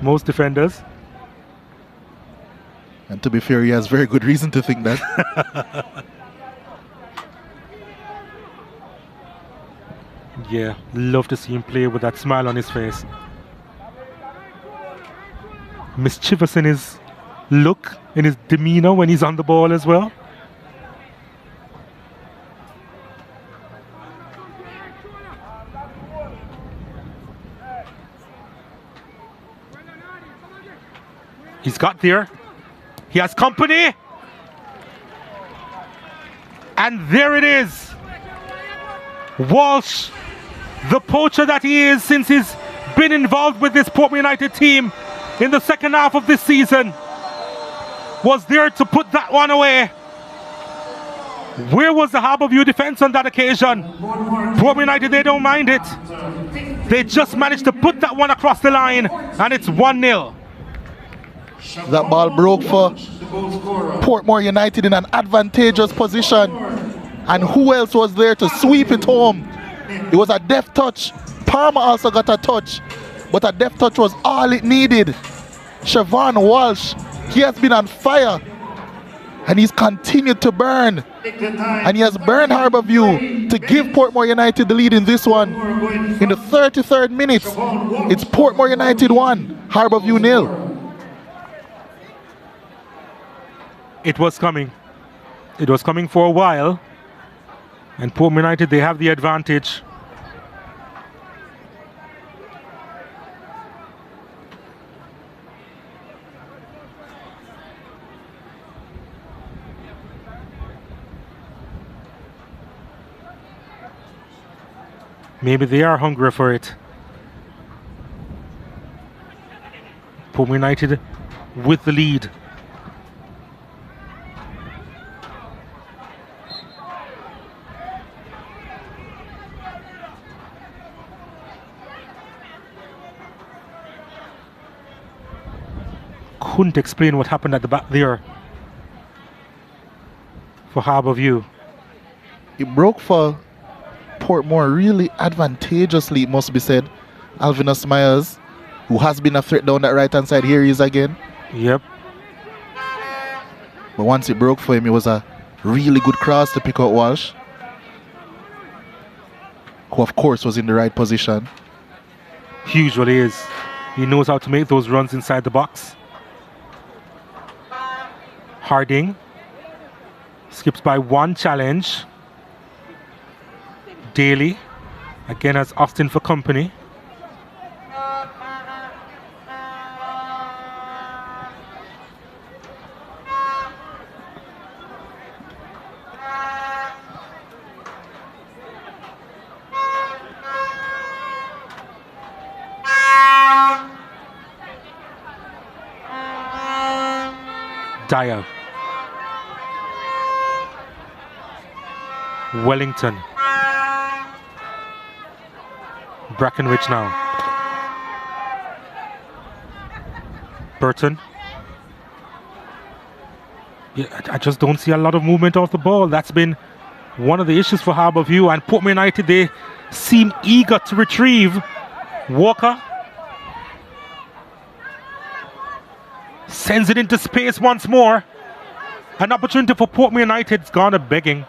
most defenders. And to be fair, he has very good reason to think that. Yeah, love to see him play with that smile on his face. Mischievous in his look, in his demeanor when he's on the ball as well. He's got there. He has company. And there it is. Walsh, the poacher that he is since he's been involved with this Portmore United team in the second half of this season, was there to put that one away. Where was the Harbourview defense on that occasion? Portmore United, they don't mind it. They just managed to put that one across the line, and it's 1-0. That ball broke for Portmore United in an advantageous position. And who else was there to sweep it home? It was a deft touch. Palmer also got a touch, but a deft touch was all it needed. Siobhan Walsh, he has been on fire, and he's continued to burn. And he has burned Harbourview to give Portmore United the lead in this one. In the 33rd minute, it's Portmore United 1, Harbourview 0. It was coming. It was coming for a while. And Portmore United, they have the advantage. Maybe they are hungry for it. Portmore United with the lead. Couldn't explain what happened at the back there for Harbourview. It broke for Portmore really advantageously, it must be said. Alvinus Myers, who has been a threat down that right hand side, here he is again. Yep. But once it broke for him, it was a really good cross to pick out Walsh, who of course was in the right position. He usually is. He knows how to make those runs inside the box. Harding skips by one challenge. Daly again has Austin for company. Dyer. Wellington. Brackenridge now. Burton. Yeah, I just don't see a lot of movement off the ball. That's been one of the issues for Harbourview, and Portmore United, they seem eager to retrieve. Walker sends it into space once more. An opportunity for Portmore United. It's gone a begging.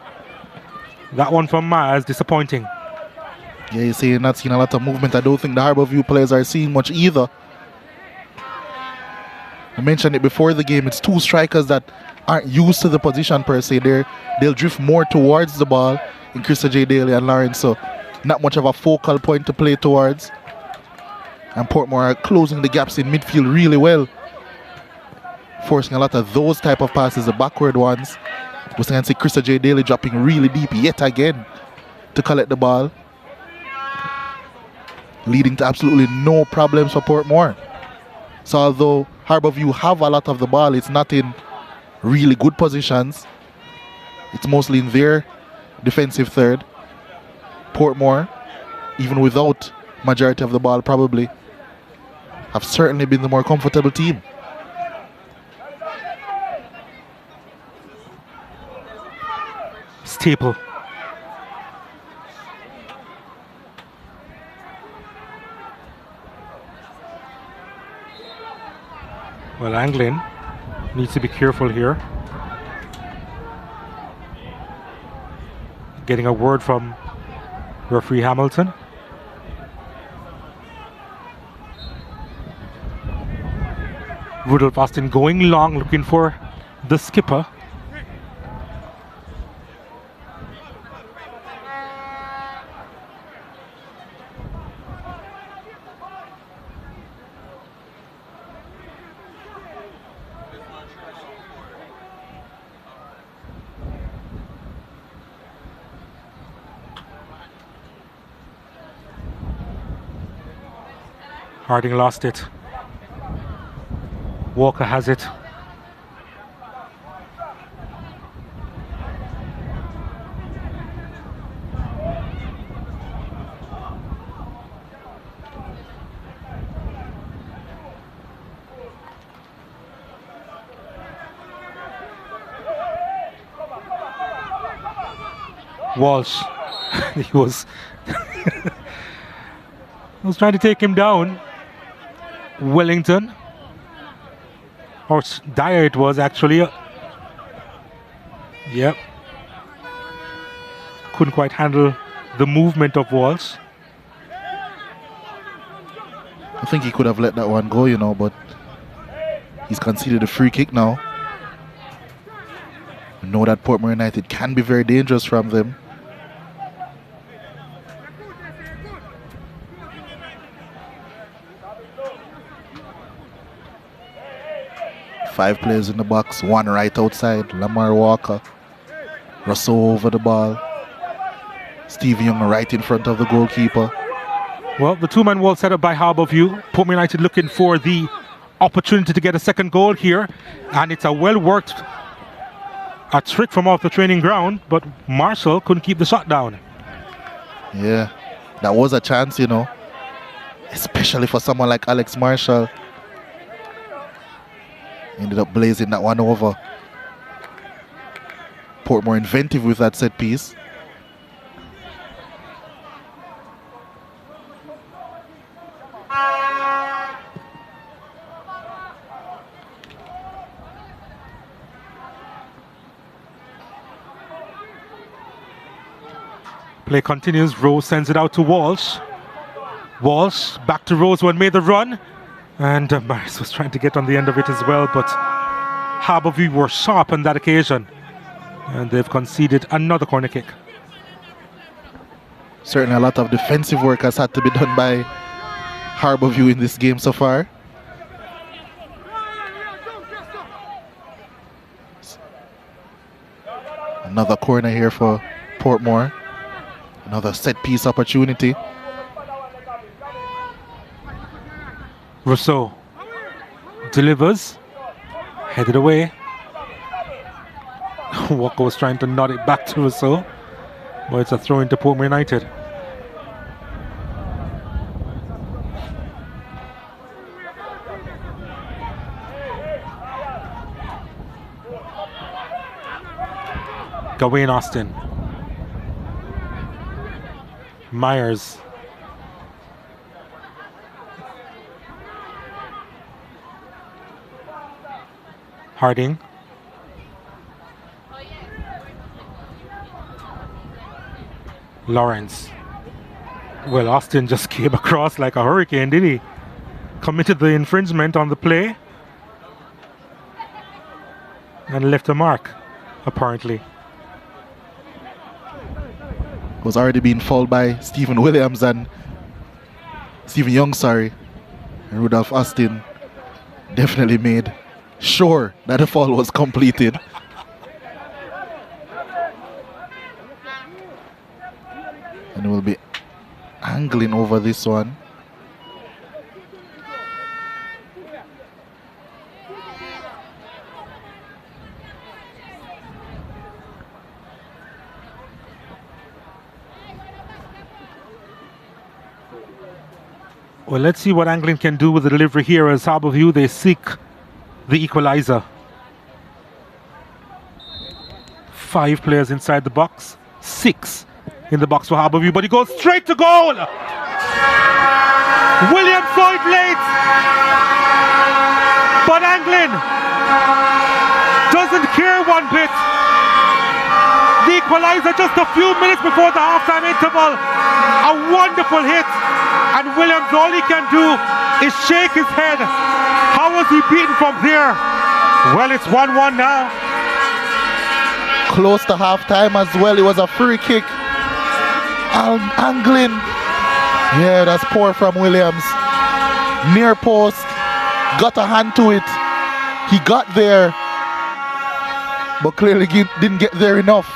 That one from Myers, disappointing. Yeah, you see, you're not seeing a lot of movement. I don't think the Harbourview players are seeing much either. I mentioned it before the game. It's two strikers that aren't used to the position per se. They'll drift more towards the ball in Krista J. Daly and Lawrence, so not much of a focal point to play towards. And Portmore are closing the gaps in midfield really well, forcing a lot of those type of passes, the backward ones. We can see Krista J. Daly dropping really deep yet again to collect the ball, leading to absolutely no problems for Portmore. So although Harbourview have a lot of the ball, it's not in really good positions. It's mostly in their defensive third. Portmore, even without majority of the ball, probably have certainly been the more comfortable team. Staple. Well, Anglin needs to be careful here. Getting a word from referee Hamilton. Rudolph Austin going long, looking for the skipper. Harding lost it. Walker has it. Walsh. He was trying to take him down. Wellington, or Dyer it was actually. Yep. Couldn't quite handle the movement of Walsh. I think he could have let that one go, you know, but he's conceded a free kick now. We know that Portmore United can be very dangerous from them. Five players in the box, one right outside. Lamar Walker, Russell over the ball. Steve Young right in front of the goalkeeper. Well, the two-man wall set up by Harbourview. Portmore United looking for the opportunity to get a second goal here. And it's a well-worked trick from off the training ground, but Marshall couldn't keep the shot down. Yeah, that was a chance, you know, especially for someone like Alex Marshall. Ended up blazing that one over. Portmore inventive with that set piece. Play continues. Rose sends it out to Walsh. Walsh back to Rose, who had made the run. And Maris was trying to get on the end of it as well, but Harbourview were sharp on that occasion. And they've conceded another corner kick. Certainly a lot of defensive work has had to be done by Harbourview in this game so far. Another corner here for Portmore. Another set piece opportunity. Rousseau delivers, headed away. Walker was trying to nod it back to Rousseau, but it's a throw into Portmore United. Gawain Austin. Myers. Harding. Lawrence. Well, Austin just came across like a hurricane, did he? Committed the infringement on the play. And left a mark, apparently. Was already being fouled by Stephen Williams and Stephen Young, sorry. And Rudolph Austin definitely made sure that the foul was completed. And we'll be angling over this one. Well, let's see what Anglin can do with the delivery here as Harbourview, they seek the equalizer. 5 players inside the box, 6 in the box for Harbourview, but he goes straight to goal! Williams saw it late, but Anglin doesn't care one bit. The equalizer just a few minutes before the halftime interval. A wonderful hit. And Williams, all he can do is shake his head. How was he beaten from there? Well, it's 1-1 now. Close to half-time as well. It was a free kick. Anglin. Yeah, that's poor from Williams. Near post. Got a hand to it. He got there, but clearly didn't get there enough.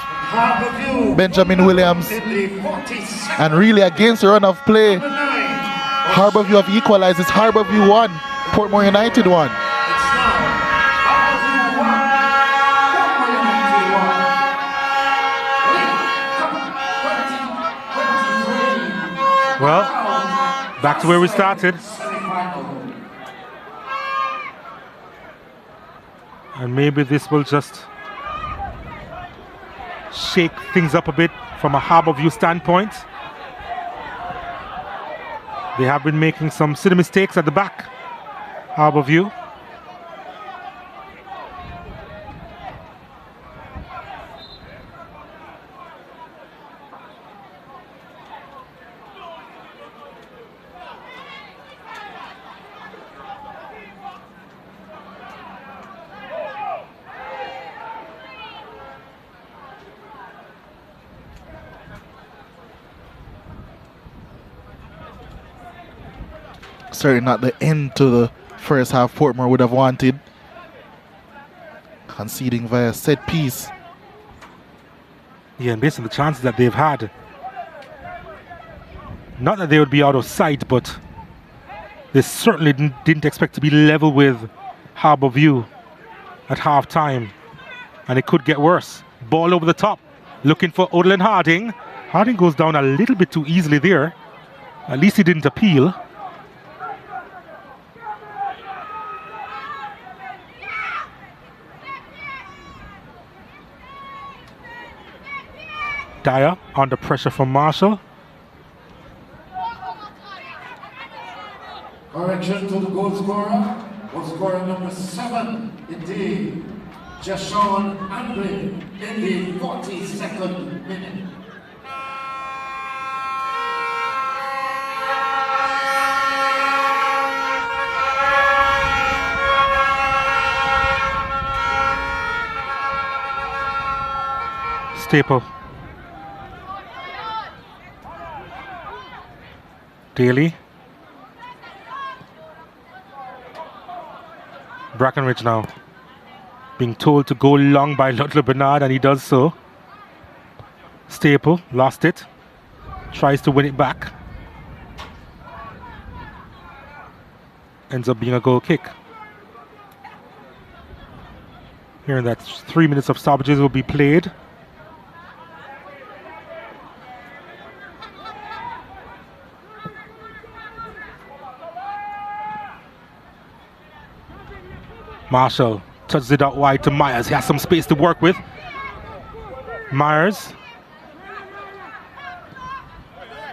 Benjamin Williams. And really against the run of play, Harbourview have equalized. It's Harbourview 1, Portmore United 1. Well, back to where we started. And maybe this will just shake things up a bit from a Harbourview standpoint. They have been making some silly mistakes at the back, Harbourview. Certainly not the end to the first half Portmore would have wanted. Conceding via set piece. Yeah, and based on the chances that they've had, not that they would be out of sight, but they certainly didn't expect to be level with Harbourview at half-time. And it could get worse. Ball over the top, looking for Odlin Harding. Harding goes down a little bit too easily there. At least he didn't appeal. Dyer under pressure from Marshall. Correction to the goal scorer. Goal scorer number 7, indeed, Jashawn Anglin in the 42nd minute. Staple. Daly. Brackenridge now being told to go long by Ludlow Bernard, and he does so. Staple lost it, tries to win it back, ends up being a goal kick. Here in that 3 minutes of stoppages will be played. Marshall touches it out wide to Myers. He has some space to work with. Myers.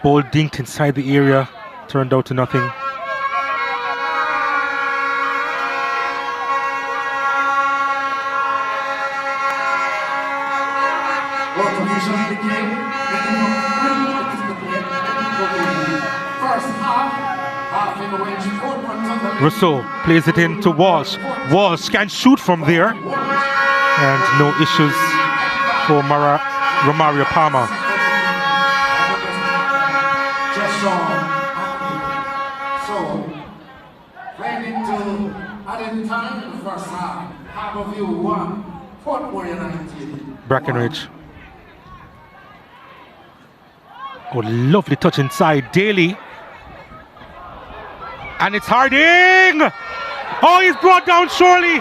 Ball dinked inside the area. Turned out to nothing. Rousseau plays it in to Walsh. Walsh can shoot from there. And no issues for Romario Palmer. So, playing into added time in the first half. Harbour View 1, Portmore United. Brackenridge. Oh, lovely touch inside. Daly. And it's Harding! Oh, he's brought down surely.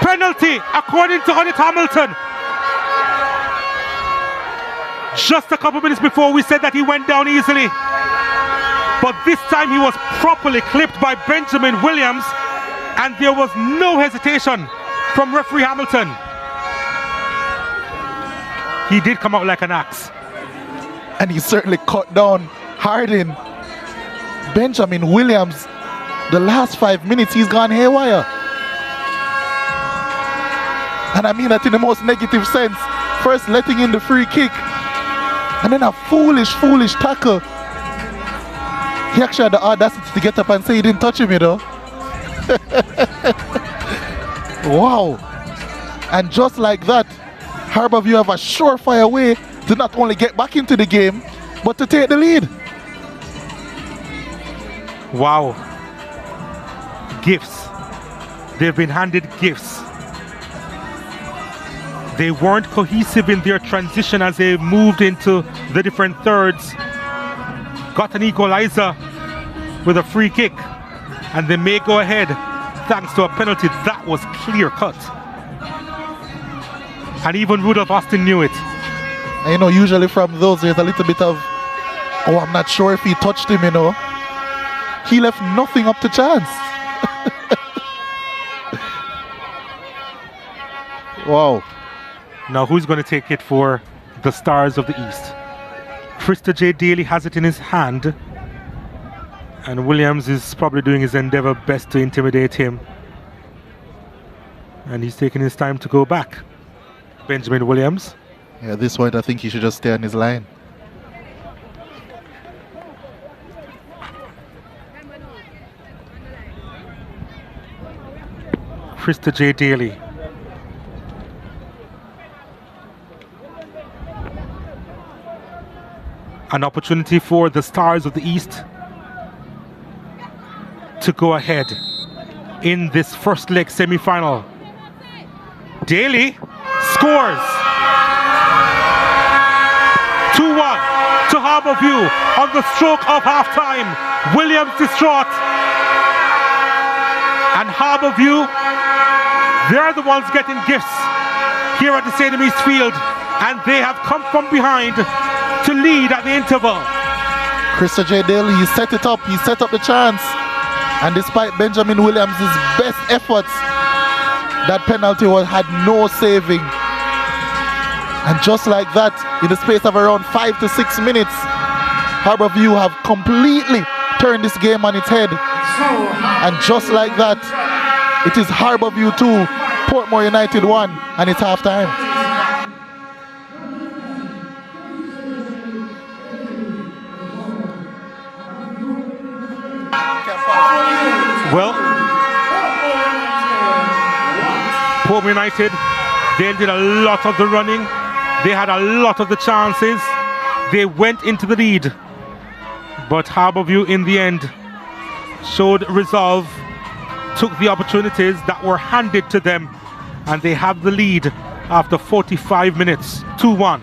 Penalty, according to Honey Hamilton. Just a couple minutes before we said that he went down easily. But this time he was properly clipped by Benjamin Williams, and there was no hesitation from referee Hamilton. He did come out like an axe. And he certainly cut down Harding. Benjamin Williams, the last 5 minutes he's gone haywire. And I mean that in the most negative sense. First letting in the free kick, and then a foolish tackle. He actually had the audacity to get up and say he didn't touch him, you know. Wow. And just like that, Harbour View have a surefire way to not only get back into the game, but to take the lead. Wow. Gifts. They've been handed gifts. They weren't cohesive in their transition as they moved into the different thirds. Got an equalizer with a free kick, and they may go ahead thanks to a penalty that was clear cut. And even Rudolph Austin knew it. And you know, usually from those there's a little bit of, oh, I'm not sure if he touched him, you know. He left nothing up to chance. Wow. Now who's going to take it for the Stars of the East? Krista J. Daly has it in his hand, and Williams is probably doing his endeavor best to intimidate him, and he's taking his time to go back. Benjamin Williams. Yeah, at this point I think he should just stay on his line. Krista J. Daly. An opportunity for the Stars of the East to go ahead in this first leg semi-final. Daly scores. 2-1 to Harbour View on the stroke of half-time. Williams distraught. And Harbour View, they're the ones getting gifts here at the Stadium East Field, and they have come from behind to lead at the interval. Krista J. Daly, he set it up, he set up the chance, and despite Benjamin Williams' best efforts, that penalty had no saving. And just like that, in the space of around 5 to 6 minutes, Harbour View have completely turned this game on its head. And just like that, it is Harbour View 2, Portmore United 1, and it's half time. Well, Portmore United, they did a lot of the running. They had a lot of the chances. They went into the lead. But Harbour View in the end showed resolve, took the opportunities that were handed to them, and they have the lead after 45 minutes, 2-1.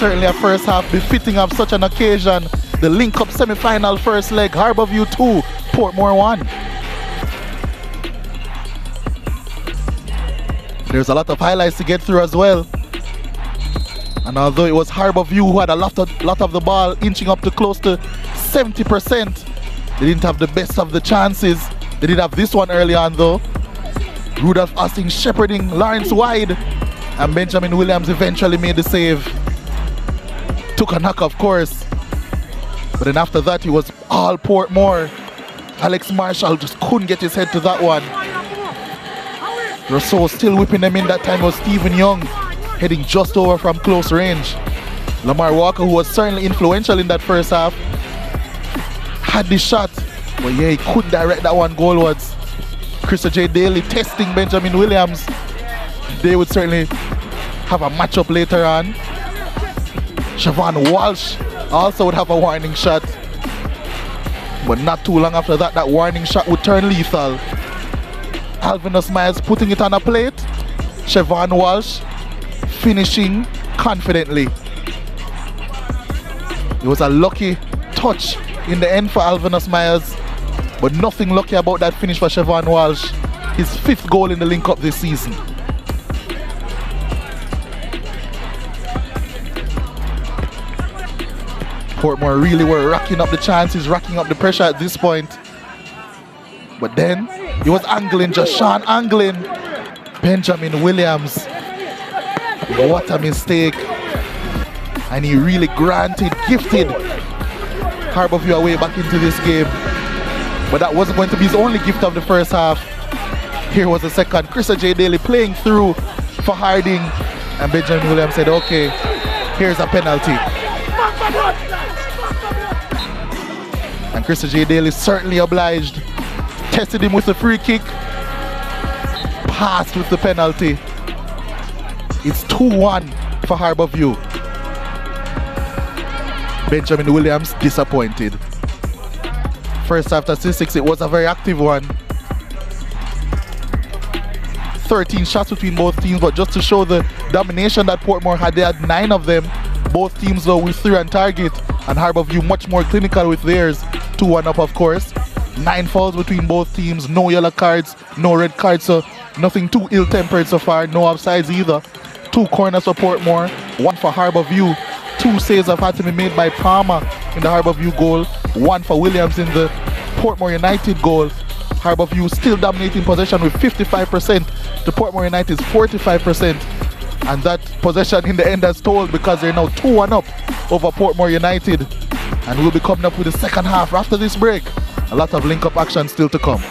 certainly a first half befitting of such an occasion. The Lynk Cup Semi-Final first leg, Harbourview 2, Portmore 1. There's a lot of highlights to get through as well. And although it was Harbourview who had a lot of the ball, inching up to close to 70%, they didn't have the best of the chances. They did have this one early on though. Rudolph Austin shepherding Lawrence wide, and Benjamin Williams eventually made the save. Took a knock, of course, but then after that, he was all Portmore. Alex Marshall just couldn't get his head to that one. Rousseau still whipping them in. That time was Stephen Young, heading just over from close range. Lamar Walker, who was certainly influential in that first half, had the shot, but yeah, he couldn't direct that one goalwards. Christopher J. Daly testing Benjamin Williams. They would certainly have a matchup later on. Siobhan Walsh also would have a warning shot, but not too long after that, that warning shot would turn lethal. Alvinus Myers putting it on a plate. Siobhan Walsh finishing confidently. It was a lucky touch in the end for Alvinus Myers, but nothing lucky about that finish for Siobhan Walsh. His 5th goal in the Lynk Cup this season. Portmore really were racking up the chances, racking up the pressure at this point. But then he was angling, just Sean angling. Benjamin Williams. What a mistake. And he really gifted Harbourview away back into this game. But that wasn't going to be his only gift of the first half. Here was the second. Christopher J. Daly playing through for Harding. And Benjamin Williams said, okay, here's a penalty. And Christopher J. Daly certainly obliged. Tested him with a free kick. Passed with the penalty. It's 2-1 for Harbourview. Benjamin Williams disappointed. First half statistics, it was a very active one. 13 shots between both teams, but just to show the domination that Portmore had, they had 9 of them. Both teams though with 3 on target, and Harbourview much more clinical with theirs. 2-1 up, of course. 9 fouls between both teams, no yellow cards, no red cards, so nothing too ill-tempered so far, no offsides either. 2 corners for Portmore, 1 for Harbourview. 2 saves have had to be made by Palmer in the Harbourview goal, 1 for Williams in the Portmore United goal. Harbourview still dominating possession with 55% to Portmore United's 45%. And that possession in the end has told, because they're now 2-1 up over Portmore United. And we'll be coming up with the second half after this break. A lot of link-up action still to come.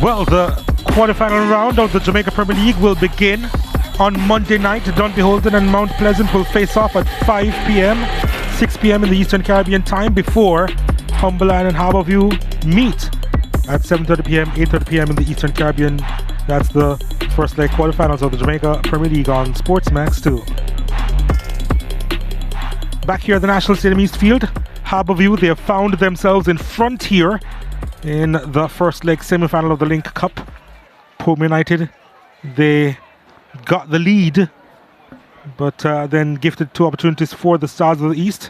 Well, the quarterfinal round of the Jamaica Premier League will begin on Monday night. Dunbeholden and Mount Pleasant will face off at 5 p.m., 6 p.m. in the Eastern Caribbean time before Cumberland and Harbourview meet at 7:30 p.m., 8:30 p.m. in the Eastern Caribbean. That's the first leg quarterfinals of the Jamaica Premier League on SportsMax 2. Back here at the National Stadium East Field, Harbourview, they have found themselves in front here in the first leg semi-final of the Lynk Cup. Portmore United, they got the lead, but then gifted two opportunities for the Stars of the East.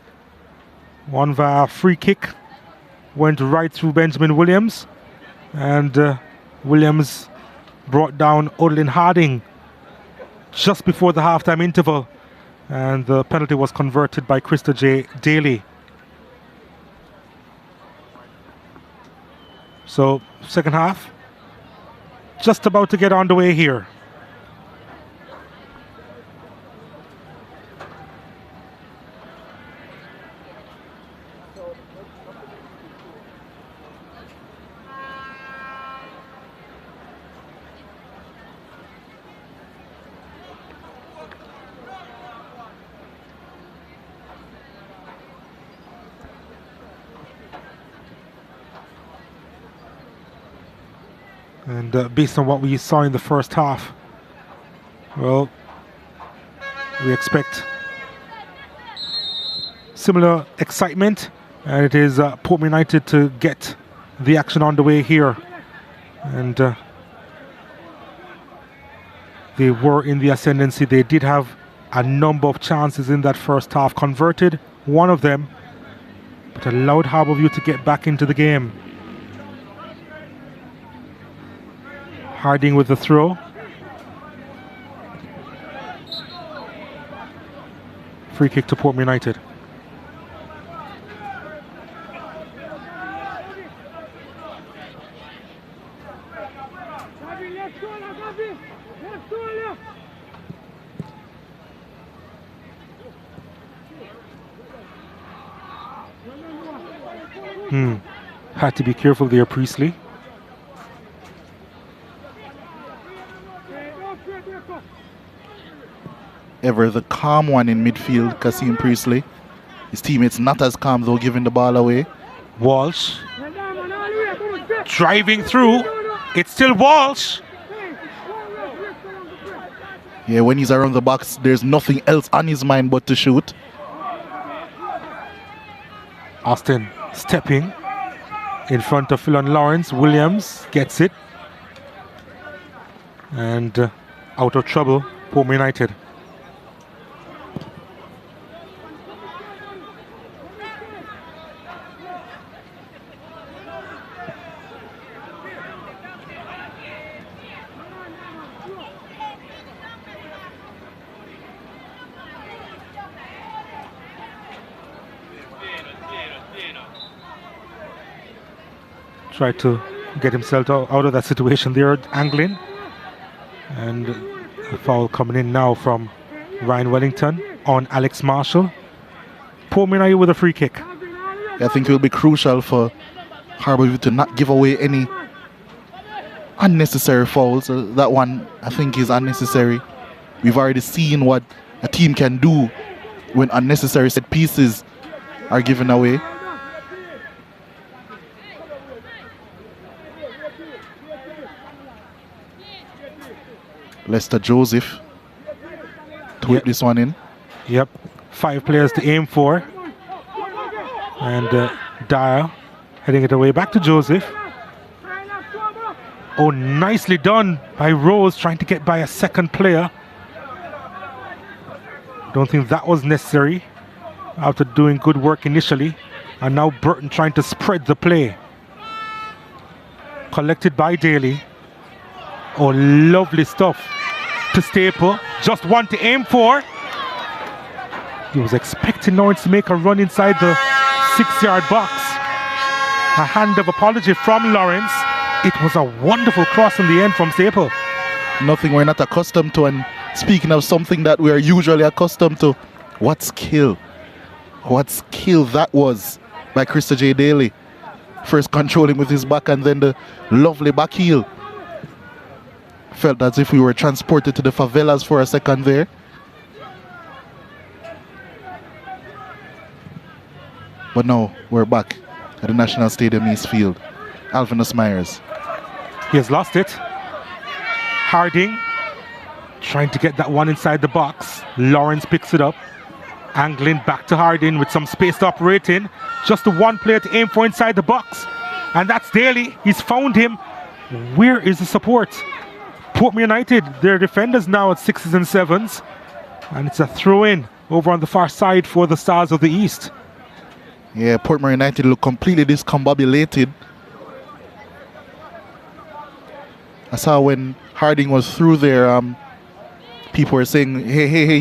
One via free kick, went right through Benjamin Williams, and Williams brought down Odlin Harding just before the halftime interval, and the penalty was converted by Krista J. Daly. So, second half, just about to get on the way here. And based on what we saw in the first half, well, we expect similar excitement, and it is Portmore United to get the action on the way here. And they were in the ascendancy. They did have a number of chances in that first half, converted one of them, but allowed Harbourview to get back into the game. Harding with the throw. Free kick to Portmore United. Had to be careful there, Priestley. Ever the calm one in midfield, Kasim Priestley. His teammates not as calm though, giving the ball away. Walsh driving through. It's still Walsh. Yeah, when he's around the box, there's nothing else on his mind but to shoot. Austin stepping in front of Philon Lawrence. Williams gets it. And out of trouble, Portmore United. Tried to get himself out of that situation there, angling. And a foul coming in now from Ryan Wellington on Alex Marshall. Portmore United with a free kick. I think it will be crucial for Harbour to not give away any unnecessary fouls. That one, I think, is unnecessary. We've already seen what a team can do when unnecessary set pieces are given away. Lester Joseph to whip this one in. Yep, 5 players to aim for. And Dyer heading it away back to Joseph. Oh, nicely done by Rose, trying to get by a second player. Don't think that was necessary after doing good work initially. And now Burton trying to spread the play. Collected by Daly. Oh, lovely stuff to Staple. Just one to aim for. He was expecting Lawrence to make a run inside the 6-yard box. A hand of apology from Lawrence. It was a wonderful cross in the end from Staple. Nothing we're not accustomed to, and speaking of something that we are usually accustomed to, what skill that was by Krista J. Daly. First controlling with his back and then the lovely back heel Felt as if we were transported to the favelas for a second there. But now we're back at the National Stadium East Field. Alvinus Myers. He has lost it. Harding trying to get that one inside the box. Lawrence picks it up. Angling back to Harding with some space to operate in. Just the one player to aim for inside the box. And that's Daly. He's found him. Where is the support? Portmore United, their defenders now at 6s and 7s. And it's a throw-in over on the far side for the Stars of the East. Yeah, Portmore United look completely discombobulated. I saw when Harding was through there, people were saying, hey,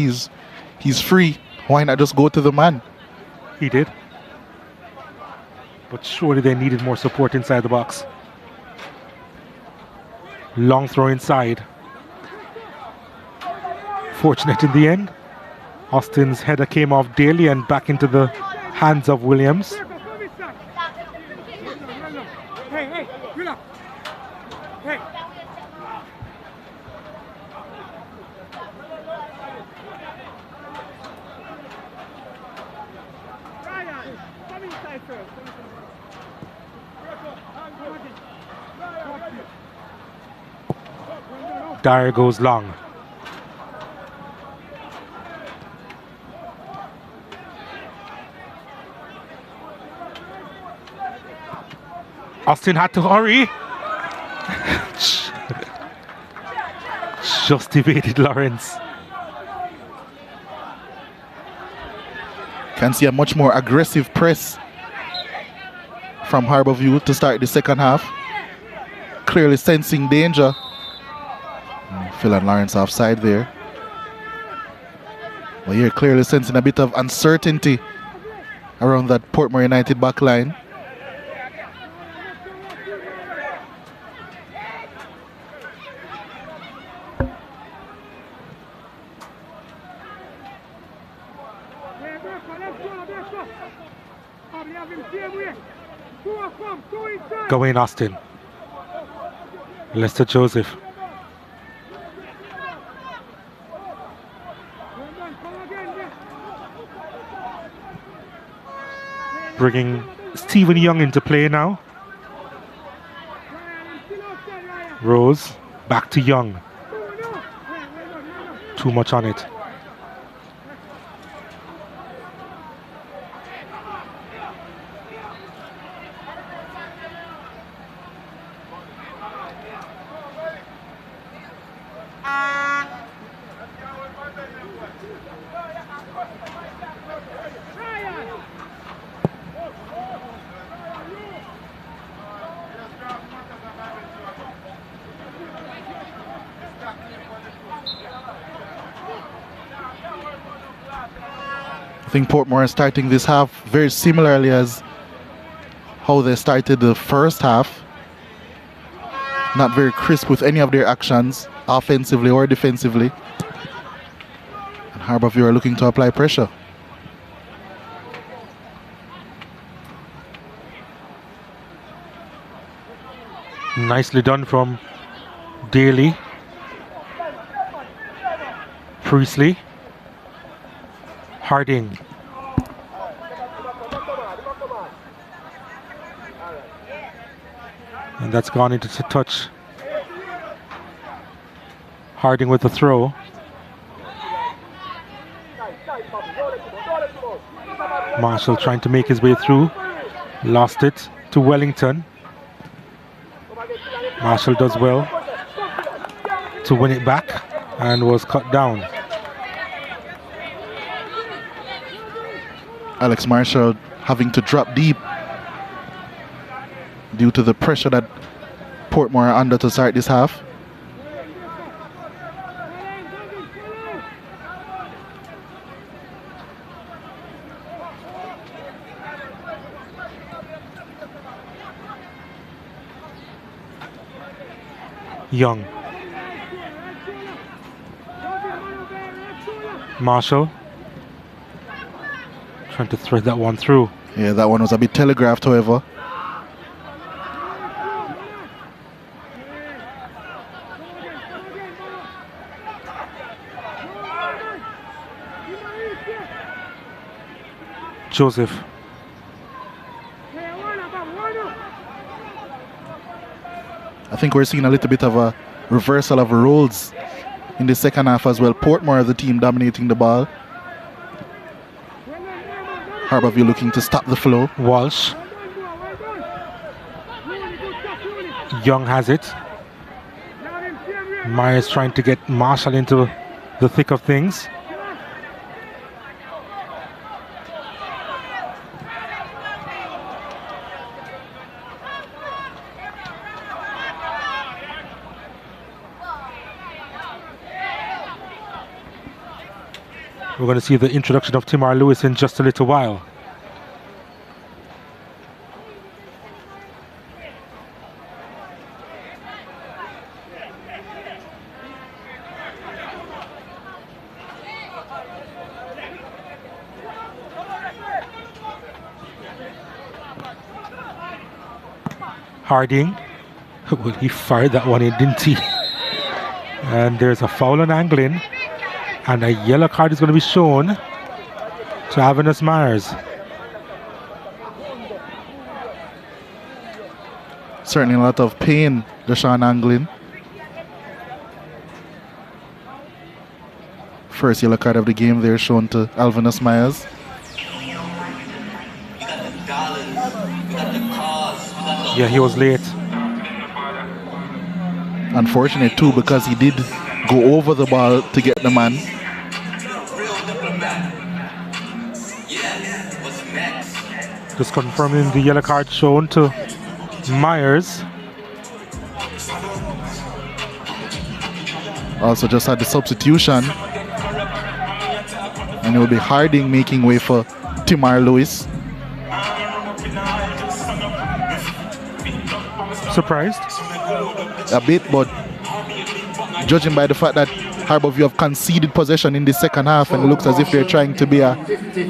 he's free. Why not just go to the man? He did. But surely they needed more support inside the box. Long throw inside. Fortunate in the end. Austin's header came off Daly and back into the hands of Williams. Dyer goes long. Austin had to hurry. Just evaded Lawrence. Can see a much more aggressive press from Harbourview to start the second half. Clearly sensing danger. Phil and Lawrence offside there. But you're clearly sensing a bit of uncertainty around that Portmore United back line. Go in, Austin. Lester Joseph. Bringing Stephen Young into play now. Rose, back to Young. Too much on it. I think Portmore is starting this half very similarly as how they started the first half. Not very crisp with any of their actions, offensively or defensively. And Harbourview are looking to apply pressure. Nicely done from Daly. Priestley. Harding. And that's gone into the touch. Harding with the throw. Marshall trying to make his way through. Lost it to Wellington. Marshall does well to win it back and was cut down. Alex Marshall having to drop deep due to the pressure that Portmore are under to start this half. Young. Marshall. Trying to thread that one through. Yeah, that one was a bit telegraphed, however. Joseph. I think we're seeing a little bit of a reversal of roles in the second half as well. Portmore, the team dominating the ball. Harbour looking to stop the flow. Walsh. Young has it. Myers trying to get Marshall into the thick of things. We're going to see the introduction of Timar Lewis in just a little while. Harding. Well, he fired that one in, didn't he? And there's a foul on Anglin. And a yellow card is going to be shown to Avenus Myers. Certainly a lot of pain, Deshaun Anglin. First yellow card of the game there shown to Alvinus Myers. Yeah, he was late. Unfortunate too, because he did go over the ball to get the man. Just confirming the yellow card shown to Myers. Also just had the substitution. And it will be Harding making way for Timar Lewis. Surprised? A bit, but judging by the fact that Harbour have conceded possession in the second half, and it looks as if they're trying to be a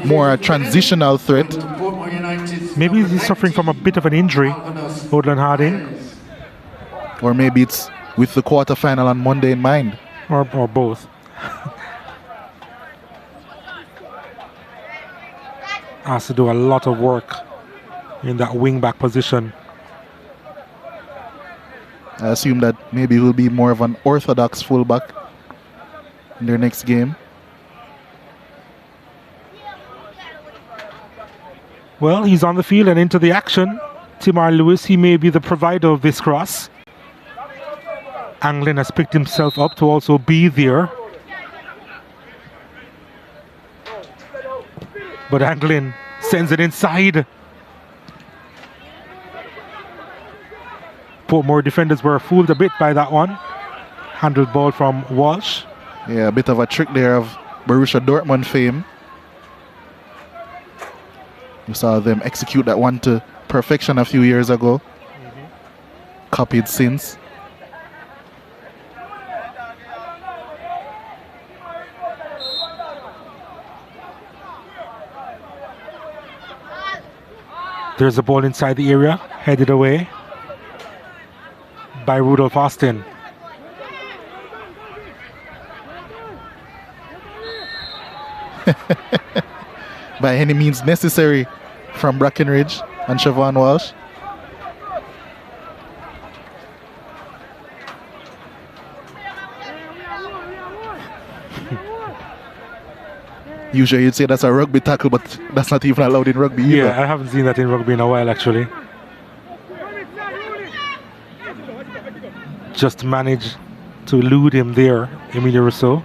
more transitional threat. Maybe he's suffering from a bit of an injury, Woodland Harding. Or maybe it's with the quarterfinal on Monday in mind. Or both. Has to do a lot of work in that wing-back position. I assume that maybe he will be more of an orthodox fullback in their next game. Well, he's on the field and into the action. Timar Lewis, he may be the provider of this cross. Anglin has picked himself up to also be there. But Anglin sends it inside. Portmore defenders were fooled a bit by that one. Handled ball from Walsh. Yeah, a bit of a trick there of Borussia Dortmund fame. You saw them execute that one to perfection a few years ago. Copied since. There's a ball inside the area, headed away by Rudolph Austin. By any means necessary from Brackenridge and Siobhan Walsh. Usually you'd say that's a rugby tackle, but that's not even allowed in rugby either. Yeah, I haven't seen that in rugby in a while actually. Just managed to elude him there, Emilio Rousseau.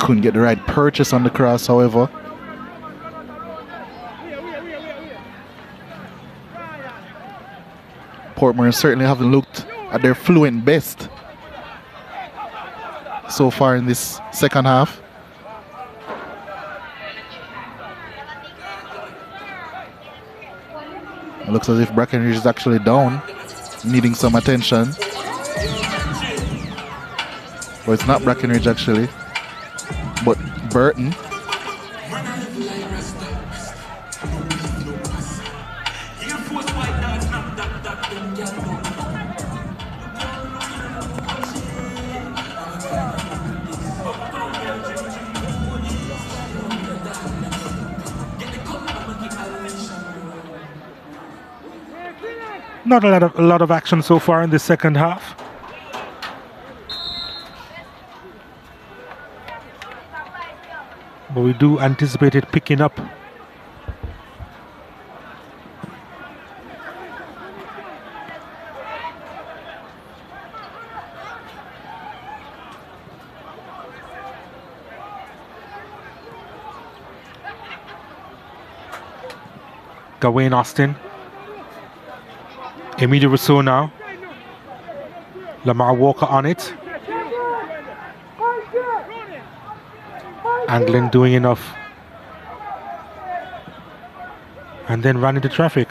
Couldn't get the right purchase on the cross, however. Portmore certainly haven't looked at their fluent best so far in this second half. It looks as if Brackenridge is actually down, needing some attention. Well, it's not Brackenridge actually, but Burton. Not a lot of action so far in the second half. But we do anticipate it picking up. Gawain Austin. Emilio Rousseau now. Lamar Walker on it. Anglin doing enough. And then ran into traffic.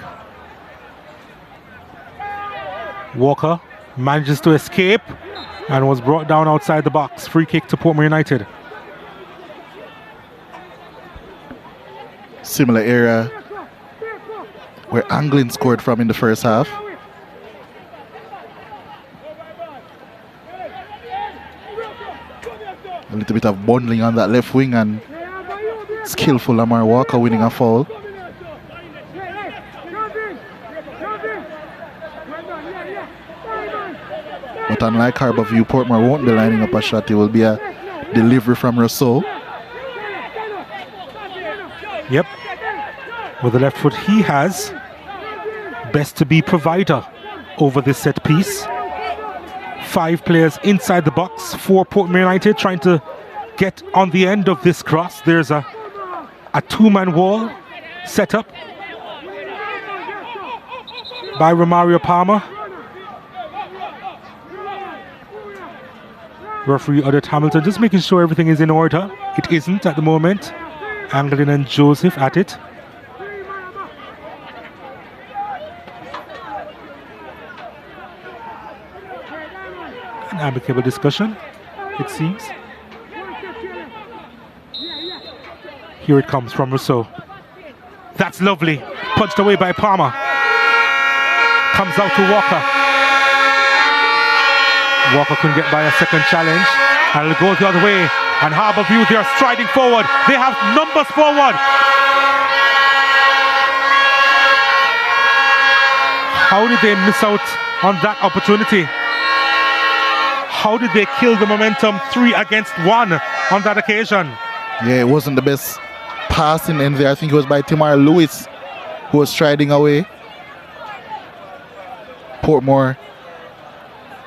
Walker manages to escape and was brought down outside the box. Free kick to Portmore United. Similar area where Anglin scored from in the first half. A little bit of bundling on that left wing and skillful Lamar Walker winning a foul. But unlike Harbour View, Portmore won't be lining up a shot. It will be a delivery from Rousseau. Yep. With the left foot he has, best to be provider over this set piece. 5 players inside the box for Portmore United trying to get on the end of this cross. There's a 2-man wall set up by Romario Palmer. Referee Odette Hamilton just making sure everything is in order. It isn't at the moment. Anglin and Joseph at it. An amicable discussion, it seems. Here it comes from Rousseau. That's lovely. Punched away by Palmer. Comes out to Walker. Walker couldn't get by a second challenge. And it'll go the other way. And Harbour View, they are striding forward. They have numbers forward. How did they miss out on that opportunity? How did they kill the momentum 3 against 1 on that occasion? Yeah, it wasn't the best passing in there. I think it was by Timar Lewis who was striding away. Portmore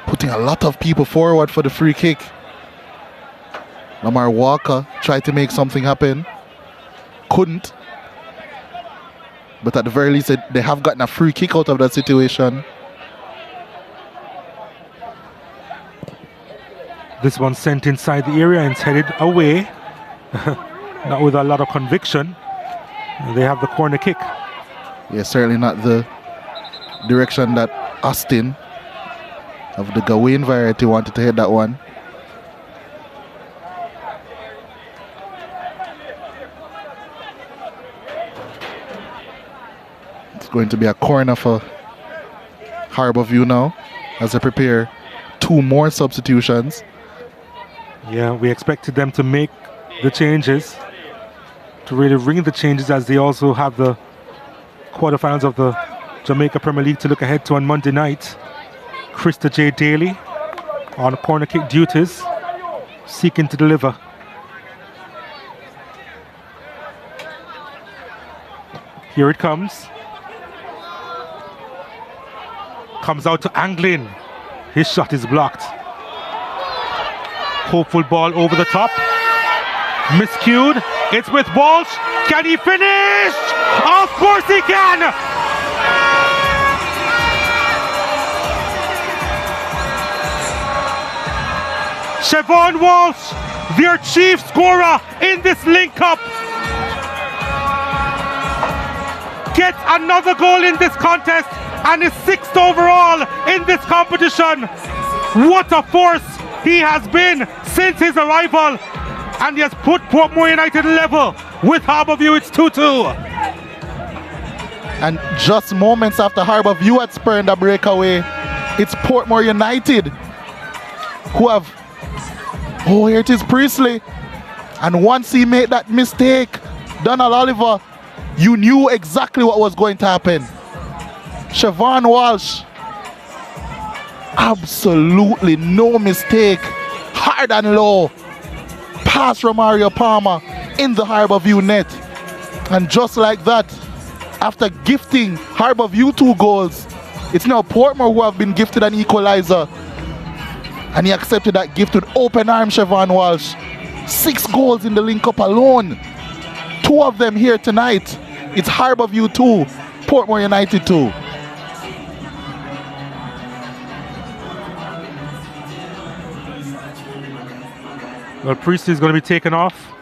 putting a lot of people forward for the free kick. Lamar Walker tried to make something happen. Couldn't. But at the very least, they have gotten a free kick out of that situation. This one sent inside the area and it's headed away. Not with a lot of conviction. They have the corner kick. Yeah, certainly not the direction that Austin of the Gawain variety wanted to head that one. It's going to be a corner for Harbour View now as they prepare 2 more substitutions. Yeah, we expected them to make the changes, to really ring the changes, as they also have the quarterfinals of the Jamaica Premier League to look ahead to on Monday night. Krista J. Daly on corner kick duties, seeking to deliver. Here it comes. Comes out to Anglin. His shot is blocked. Hopeful ball over the top. Miscued. It's with Walsh. Can he finish? Of course he can! Siobhan Walsh, their chief scorer in this Lynk Cup, gets another goal in this contest and is 6th overall in this competition. What a force he has been since his arrival, and he has put Portmore United level with Harbour View. It's 2-2. And just moments after Harbour View had spurned a breakaway, it's Portmore United who have... Oh, here it is, Priestley. And once he made that mistake, Donald Oliver, you knew exactly what was going to happen. Siobhan Walsh. Absolutely no mistake. Hard and low. Pass from Mario Palmer in the Harbourview net. And just like that, after gifting Harbourview 2 goals, it's now Portmore who have been gifted an equalizer. And he accepted that gift with open arms, Siobhan Walsh. 6 goals in the Lynk Cup alone. 2 of them here tonight. It's Harbourview 2, Portmore United 2. Well, Priestley is going to be taken off.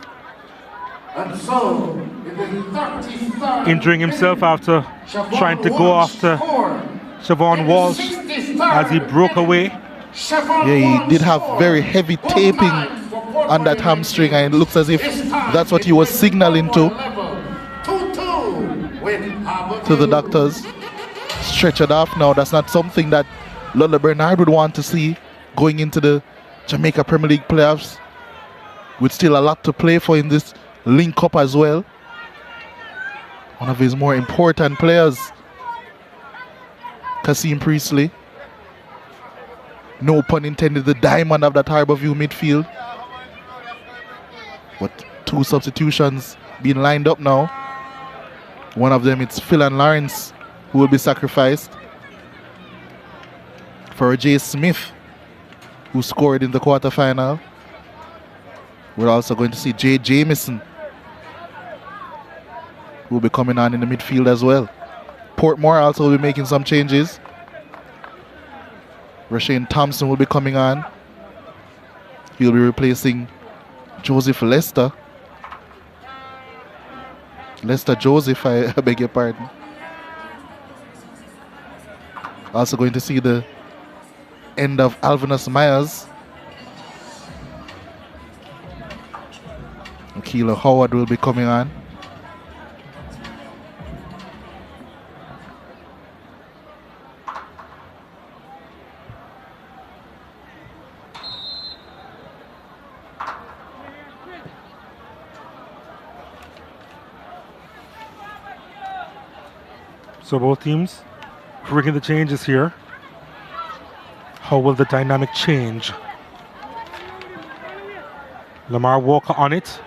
And so, in the 33rd Injuring himself after trying to go after Siobhan Walsh as he broke away. Yeah, he did have very heavy taping on that hamstring, and it looks as if that's what he was signaling to the doctors. Stretchered off now. That's not something that Lola Bernard would want to see going into the Jamaica Premier League playoffs, with still a lot to play for in this Lynk Cup as well. One of his more important players, Kasim Priestley. No pun intended, the diamond of that Harbourview midfield. But 2 substitutions being lined up now. One of them, it's Phil and Lawrence, who will be sacrificed for Jay Smith, who scored in the quarterfinal. We're also going to see Jay Jamieson, who will be coming on in the midfield as well. Portmore also will be making some changes. Rashane Thompson will be coming on. He'll be replacing Joseph Lester. Lester Joseph, I beg your pardon. Also going to see the end of Alvinus Myers. Keeler Howard will be coming on. So both teams bringing the changes here. How will the dynamic change? Lamar Walker on it,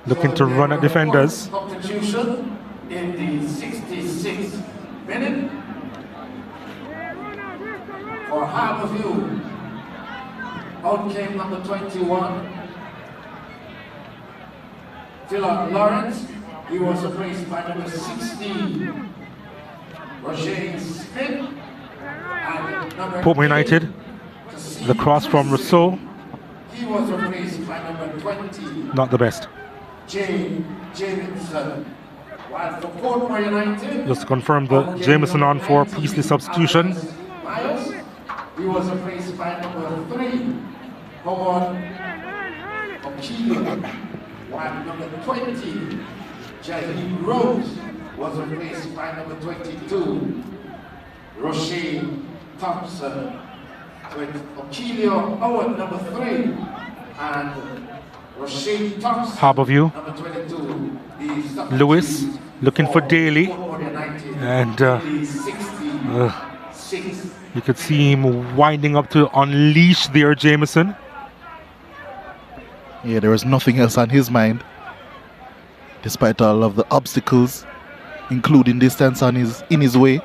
looking to run at defenders. Substitution in the 66th minute for Harbourview. Out came number 21, Philip Lawrence. He was replaced by number 16, Roger Smith. And number Portmore United, the cross from Rousseau. He was replaced by number 20, not the best. Jay Jamieson. While for Portmore United, Just to confirm the Jameson on for Priestley substitution. Miles, he was replaced by number 3, Howard O'Keefe. While number 20, Jaheed Rose, was replaced by number 22, Roshane Thompson. O'Keefe Howard, number 3, and Roshane Thompson, Harbourview. number 22. Lewis looking for Daly, and you could see him winding up to unleash there, Jameson. Yeah, there was nothing else on his mind, despite all of the obstacles, including distance in his way.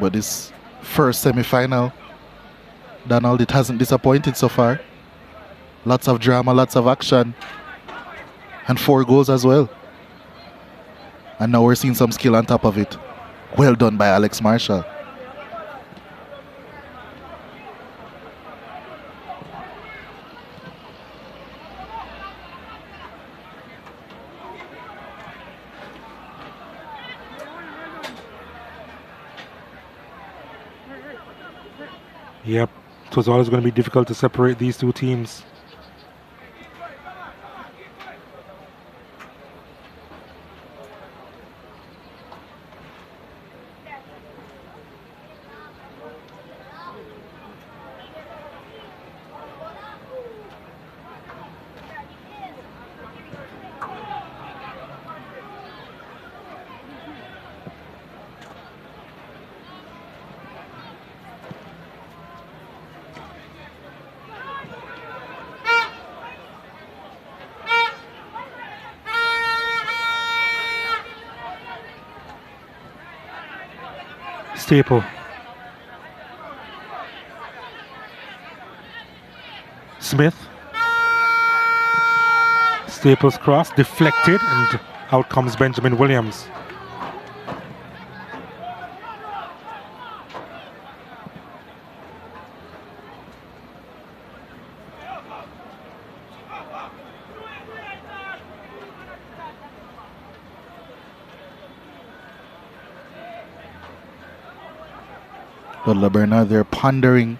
But this first semi-final, Donald, it hasn't disappointed so far. Lots of drama, lots of action, and 4 goals as well. And now we're seeing some skill on top of it. Well done by Alex Marshall. Yep, it was always going to be difficult to separate these two teams. Staple. Smith. Staples cross, deflected, and out comes Benjamin Williams. Butler Bernard there pondering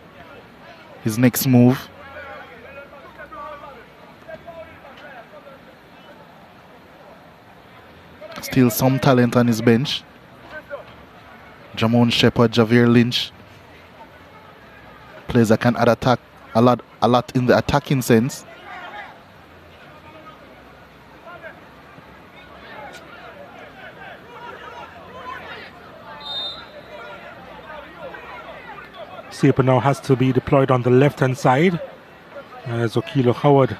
his next move. Still some talent on his bench. Jamon Shepherd, Javier Lynch. Players that can add attack a lot in the attacking sense. Saper now has to be deployed on the left-hand side, as Okilo Howard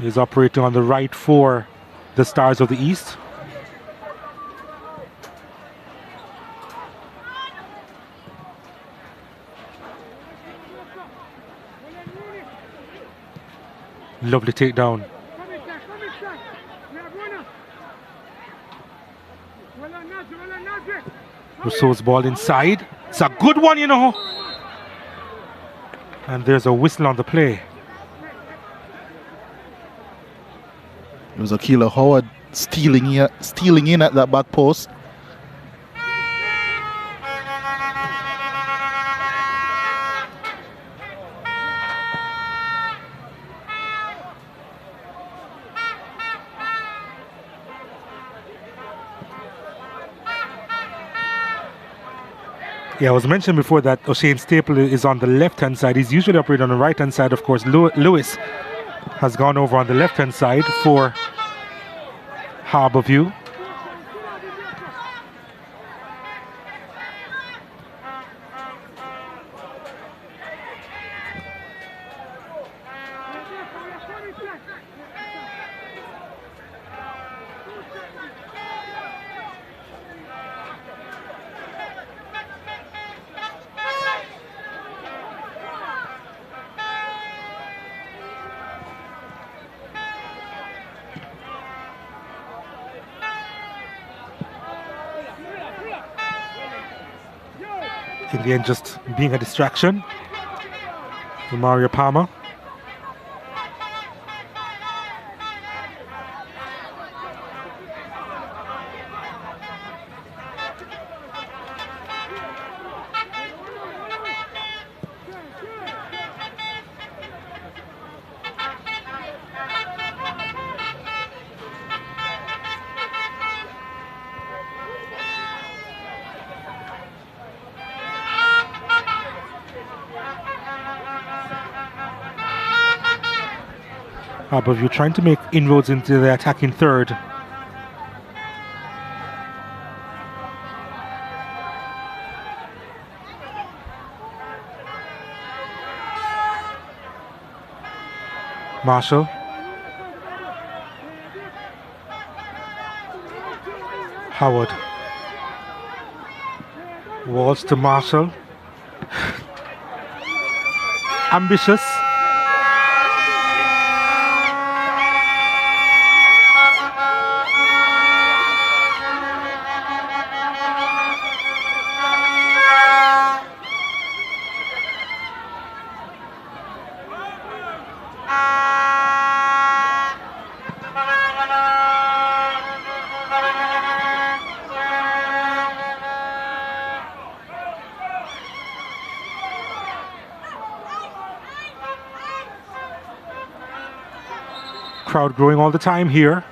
is operating on the right for the Stars of the East. Lovely takedown. Rousseau's ball inside. It's a good one, you know. And there's a whistle on the play. It was Okilo Howard stealing in at that back post. Yeah, I was mentioned before that O'Shane Staple is on the left-hand side. He's usually operating on the right-hand side. Of course, Lewis has gone over on the left-hand side for Harbour View. In the end, just being a distraction for Mario Palmer. Harbour View trying to make inroads into the attacking third. Marshall. Howard. Walsh to Marshall. Ambitious. Crowd growing all the time here.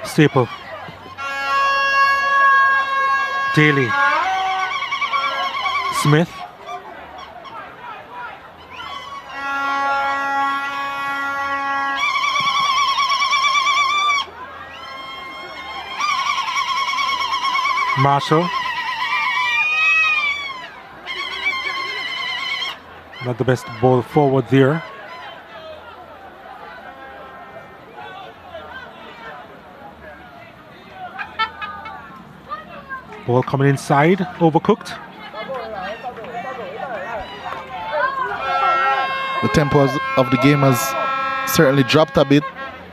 Staple. Daly. Smith. Marshall. Not the best ball forward there. Ball coming inside, overcooked. The tempo of the game has certainly dropped a bit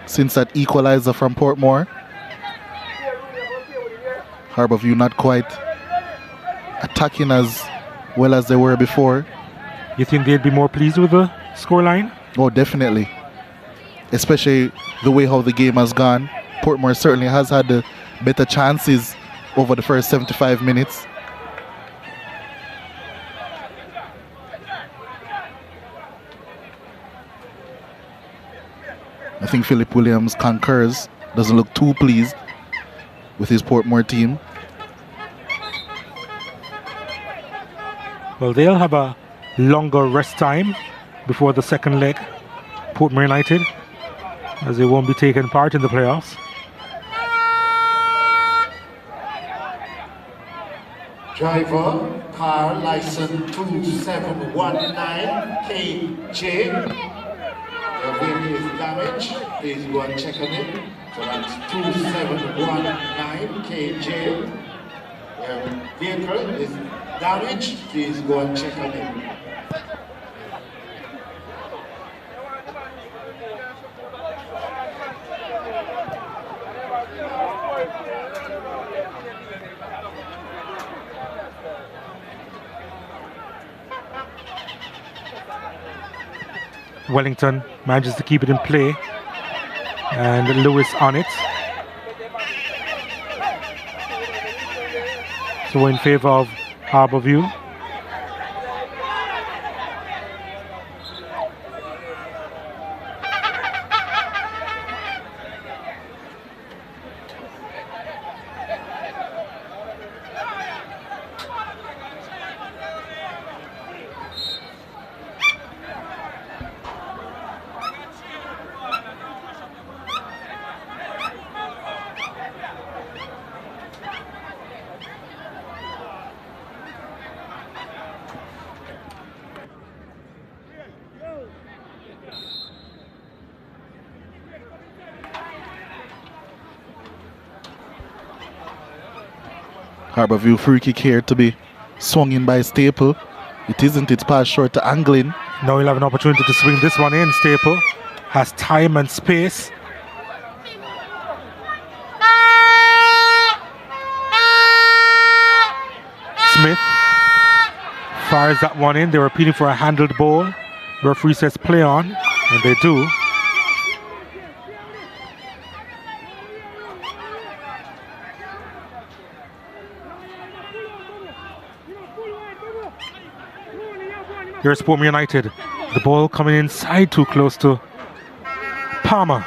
since that equalizer from Portmore. Harbourview not quite attacking as well as they were before. You think they'd be more pleased with the scoreline? Oh, definitely. Especially the way how the game has gone. Portmore certainly has had the better chances over the first 75 minutes. I think Philip Williams concurs, doesn't look too pleased with his Portmore team. Well, they'll have a longer rest time before the second leg, Portmore United, as they won't be taking part in the playoffs. Driver, car license 2719 KJ. Your vehicle is damaged. Please go and check on it. So that's 2719 KJ. Your vehicle is damaged. Please go and check on it. Wellington manages to keep it in play, and Lewis on it. So we're in favor of Harbourview. Harbourview free kick here to be swung in by Staple. It isn't, it's passed short to Anglin. Now he'll have an opportunity to swing this one in. Staple has time and space. Smith fires that one in. They were appealing for a handled ball. Referee says play on, and they do. Here's Portmore United. The ball coming inside too close to Palmer.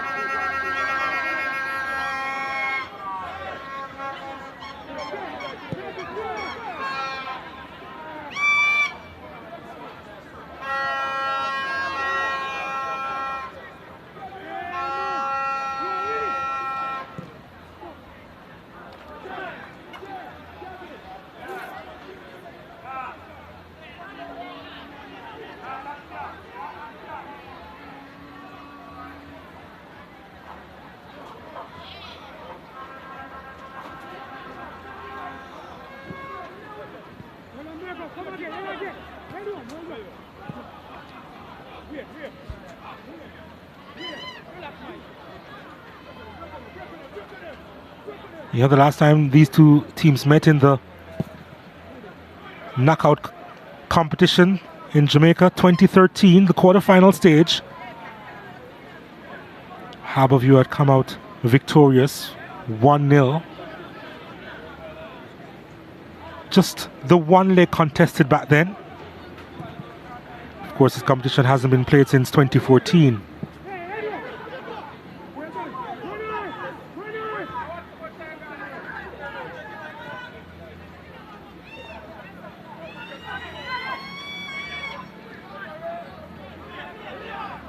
You know, the last time these two teams met in the knockout competition in Jamaica, 2013, the quarterfinal stage, Harbourview had come out victorious, 1-0. Just the one leg contested back then. Of course, this competition hasn't been played since 2014.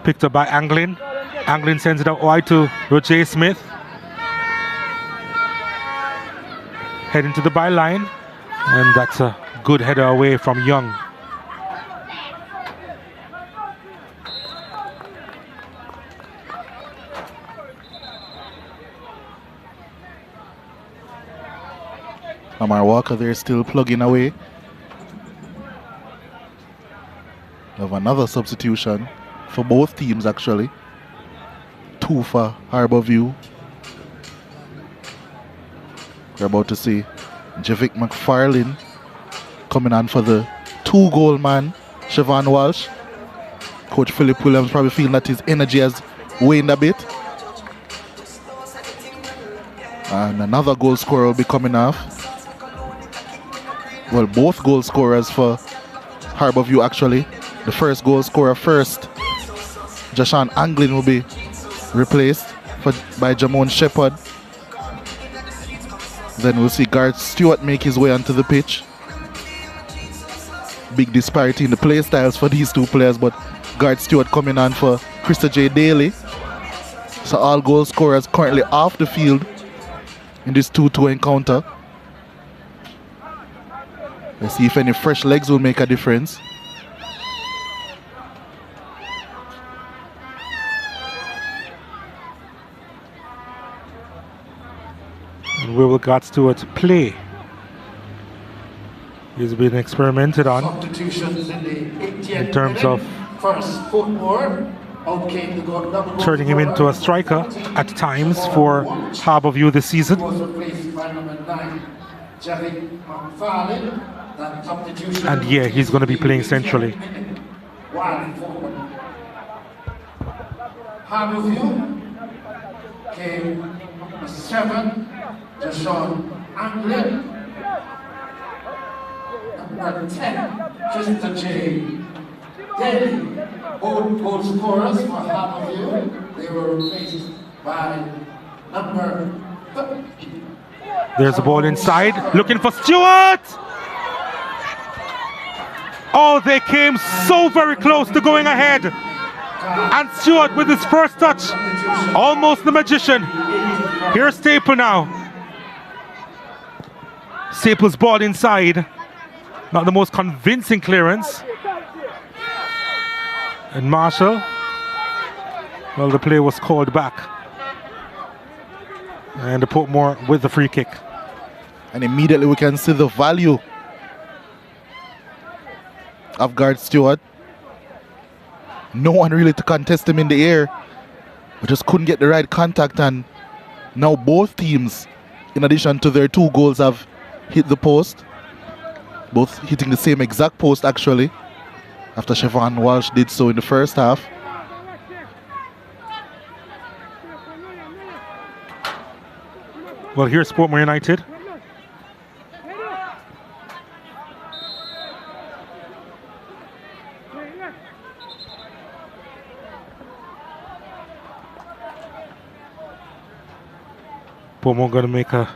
Picked up by Anglin. Anglin sends it out wide to Roger Smith. Heading to the byline. And that's a good header away from Young. Lamar Walker there still plugging away. We have another substitution for both teams actually. 2 for Harbour View. We're about to see Javic McFarlane coming on for the 2-goal man, Siobhan Walsh. Coach Philip Williams probably feeling that his energy has waned a bit. And another goal scorer will be coming off. Well, both goal scorers for Harbour View actually. The first goal scorer first, Jashan Anglin, will be replaced by Jamon Shepherd. Then we'll see Garth Stewart make his way onto the pitch. Big disparity in the play styles for these two players, but Garth Stewart coming on for Krista J. Daly. So all goal scorers currently off the field in this 2-2 encounter. Let's see if any fresh legs will make a difference. And where will Garth Stewart play? He's been experimented on in terms of turning him into a striker at times for Harbour View this season. And yeah, he's going to be playing centrally. Harbour View came 7, Jashawn Anglin. Number 10, Krista J. Daly. Both goal scorers for Harbour View. They were replaced by number 30. There's the ball inside, looking for Stewart! Oh, they came so very close to going ahead. And Stewart with his first touch, almost the magician. Here's Staple now. Staple's ball inside. Not the most convincing clearance. And Marshall, well, the play was called back. And the Portmore with the free kick. And immediately we can see the value of Garth Stewart. No one really to contest him in the air. We just couldn't get the right contact, and now both teams, in addition to their 2 goals, have hit the post. Both hitting the same exact post actually, after Siobhan Walsh did so in the first half. Well, here's Portmore United. Portmore going to make a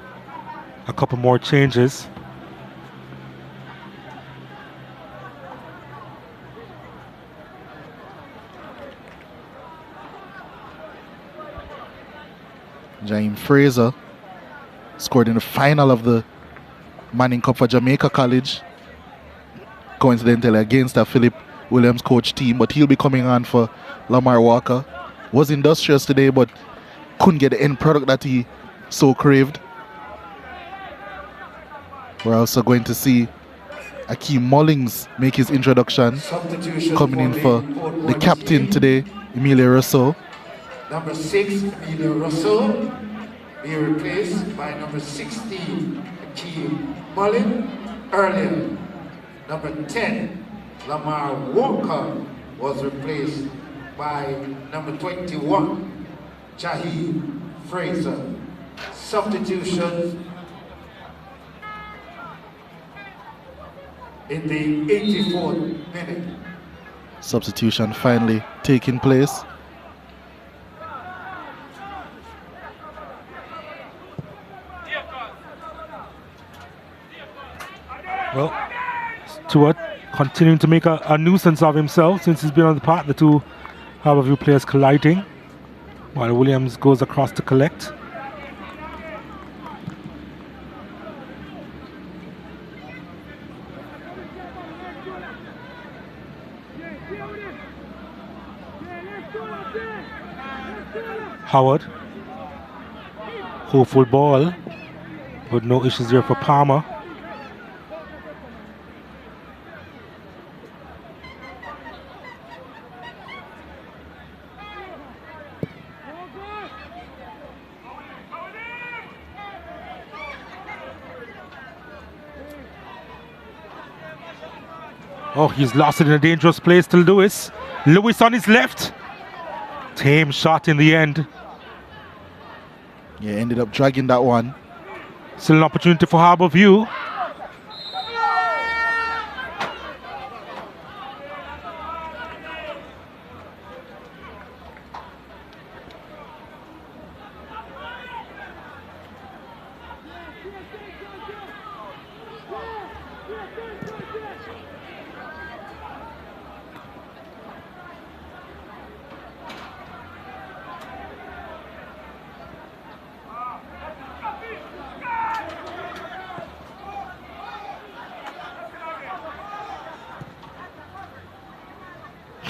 couple more changes. Jaime Fraser scored in the final of the Lynk Cup for Jamaica College, coincidentally against a Philip Williams coach team, but he'll be coming on for Lamar Walker. Was industrious today, but couldn't get the end product that he so craved. We're also going to see Akeem Mullings make his introduction, coming in for the captain today, Emilia Rousseau. Number 6, Emilia Rousseau, be replaced by number 16, Akeem Mullin. Earlier, number 10, Lamar Walker, was replaced by number 21, Jaheed Fraser. Substitutions in the 84th minute. Substitution finally taking place. Well, Stewart continuing to make a nuisance of himself since he's been on the part. The 2 Harbourview players colliding while Williams goes across to collect. Howard. Hopeful ball, but no issues there for Palmer. Oh, he's lost it in a dangerous place to Lewis. Lewis on his left. Tame shot in the end. Yeah, ended up dragging that one. Still an opportunity for Harbourview.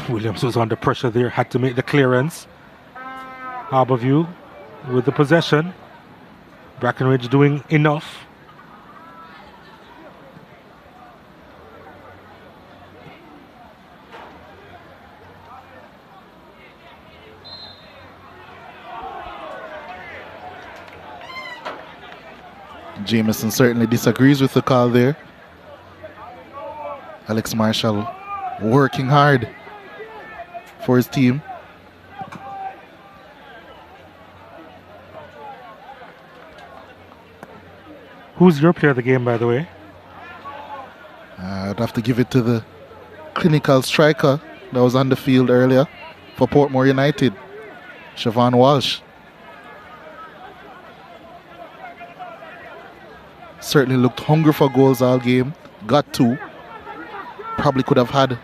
Williams was under pressure there, had to make the clearance. Harbourview with the possession. Brackenridge doing enough. Jameson certainly disagrees with the call there. Alex Marshall working hard for his team. Who's your player of the game, by the way? I'd have to give it to the clinical striker that was on the field earlier for Portmore United, Siobhan Walsh. Certainly looked hungry for goals all game. Got two. Probably could have had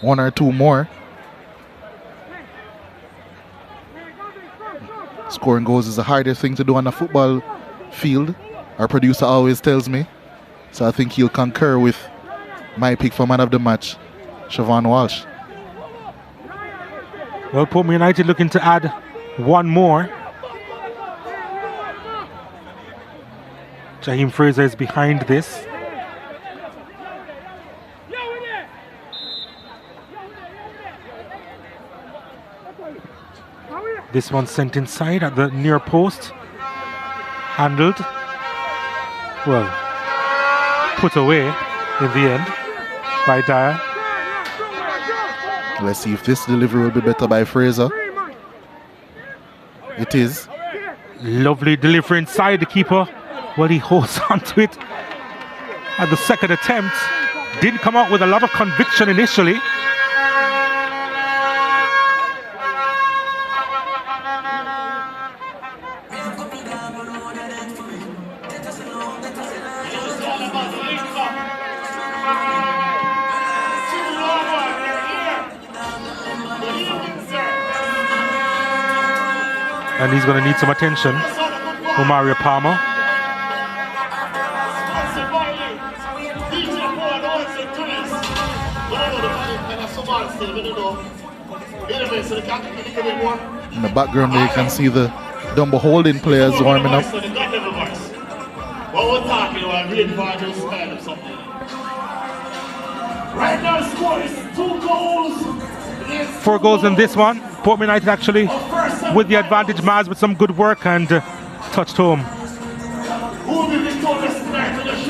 one or two more. Scoring goals is the hardest thing to do on a football field. Our producer always tells me. So I think he'll concur with my pick for man of the match, Siobhan Walsh. Well, Portmore United looking to add one more. Jaheim Fraser is behind this. This one sent inside at the near post. Handled. Well, put away in the end by Dyer. Let's see if this delivery will be better by Fraser. It is. Lovely delivery inside the keeper. Well, he holds on to it at the second attempt. Didn't come out with a lot of conviction initially. And he's going to need some attention for Mario Palmer. In the background there you can see the Dumbo holding players warming up. Right now the score is 2 goals. 4 goals in this one. Portmore United actually with the advantage. Maz with some good work and touched home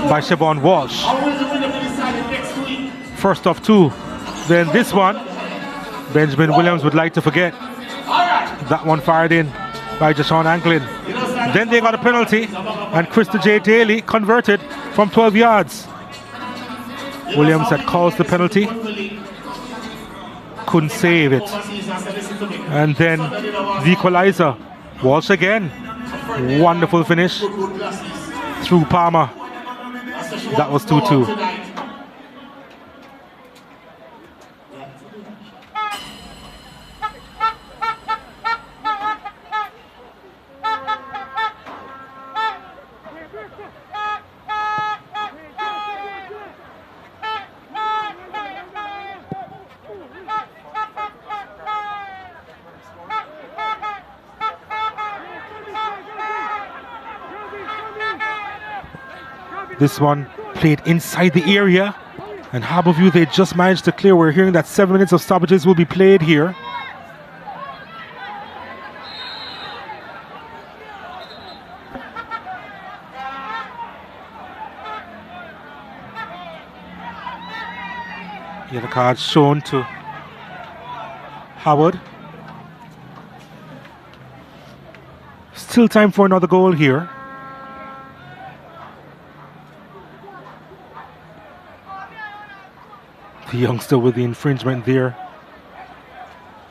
by Siobhan Walsh. First of 2. Then this one, Benjamin Williams would like to forget. That one fired in by Jashawn Anglin. Then they got a penalty and Krista J. Daly converted from 12 yards. Williams had caused the penalty. Couldn't save it. And then the equalizer. Walsh again. Wonderful finish through Palmer. That was 2-2. This one played inside the area, and Harbourview, they just managed to clear. We're hearing that 7 minutes of stoppages will be played here. Yellow card shown to Howard. Still time for another goal here. The youngster with the infringement there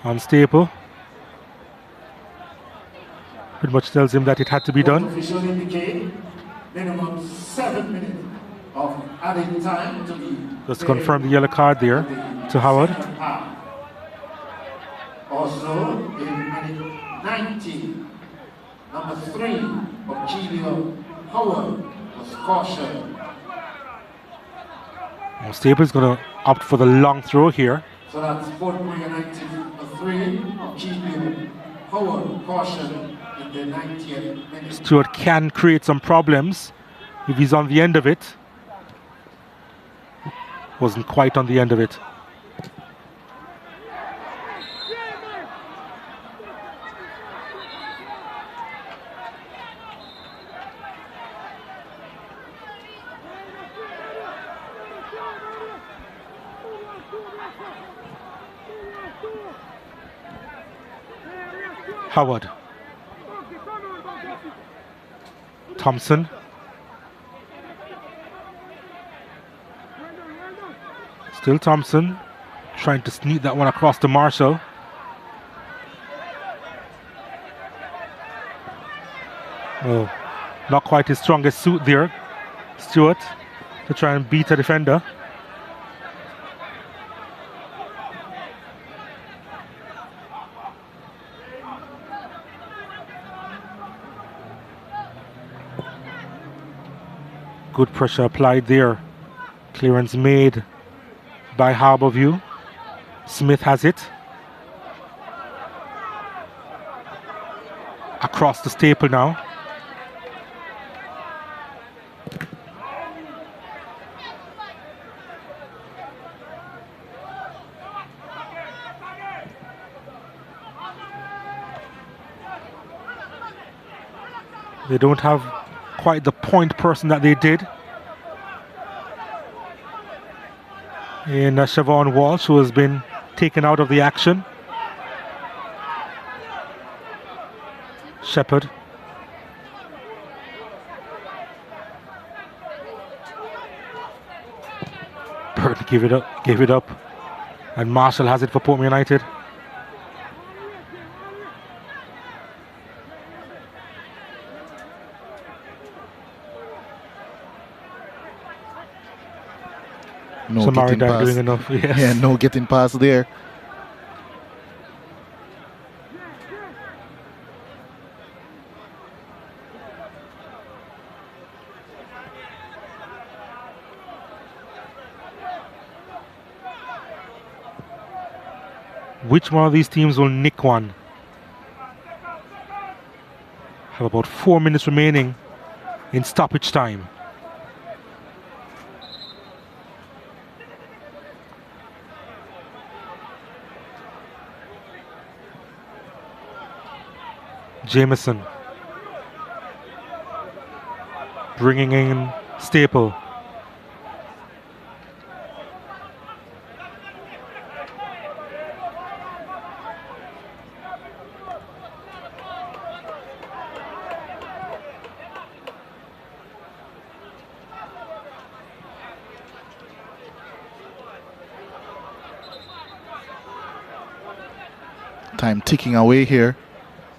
on Staple. Pretty much tells him that it had to be done. Official indicate minimum 7 minutes of added time to be. Just to confirm the yellow card there to Howard. Also in minute 19, number 3 of Julio Howard was cautioned. Well, Staple's going to opt for the long throw here. So that's Portmore United, number 3 of Julio Howard cautioned in the 90th minute. Stewart can create some problems if he's on the end of it. Wasn't quite on the end of it. Howard. Thompson. Still Thompson, trying to sneak that one across to Marshall. Oh, not quite his strongest suit there, Stewart, to try and beat a defender. Good pressure applied there. Clearance made by Harbourview. Smith has it. Across the Staple now. They don't have quite the point person that they did in Siobhan Walsh, who has been taken out of the action. Shepherd. Burton gave it up. And Marshall has it for Portmore United. No Samaritan getting past. doing enough, yes. Yeah, no getting past there. Which one of these teams will nick one? Have about 4 minutes remaining in stoppage time. Jameson bringing in Staple. Time ticking away here.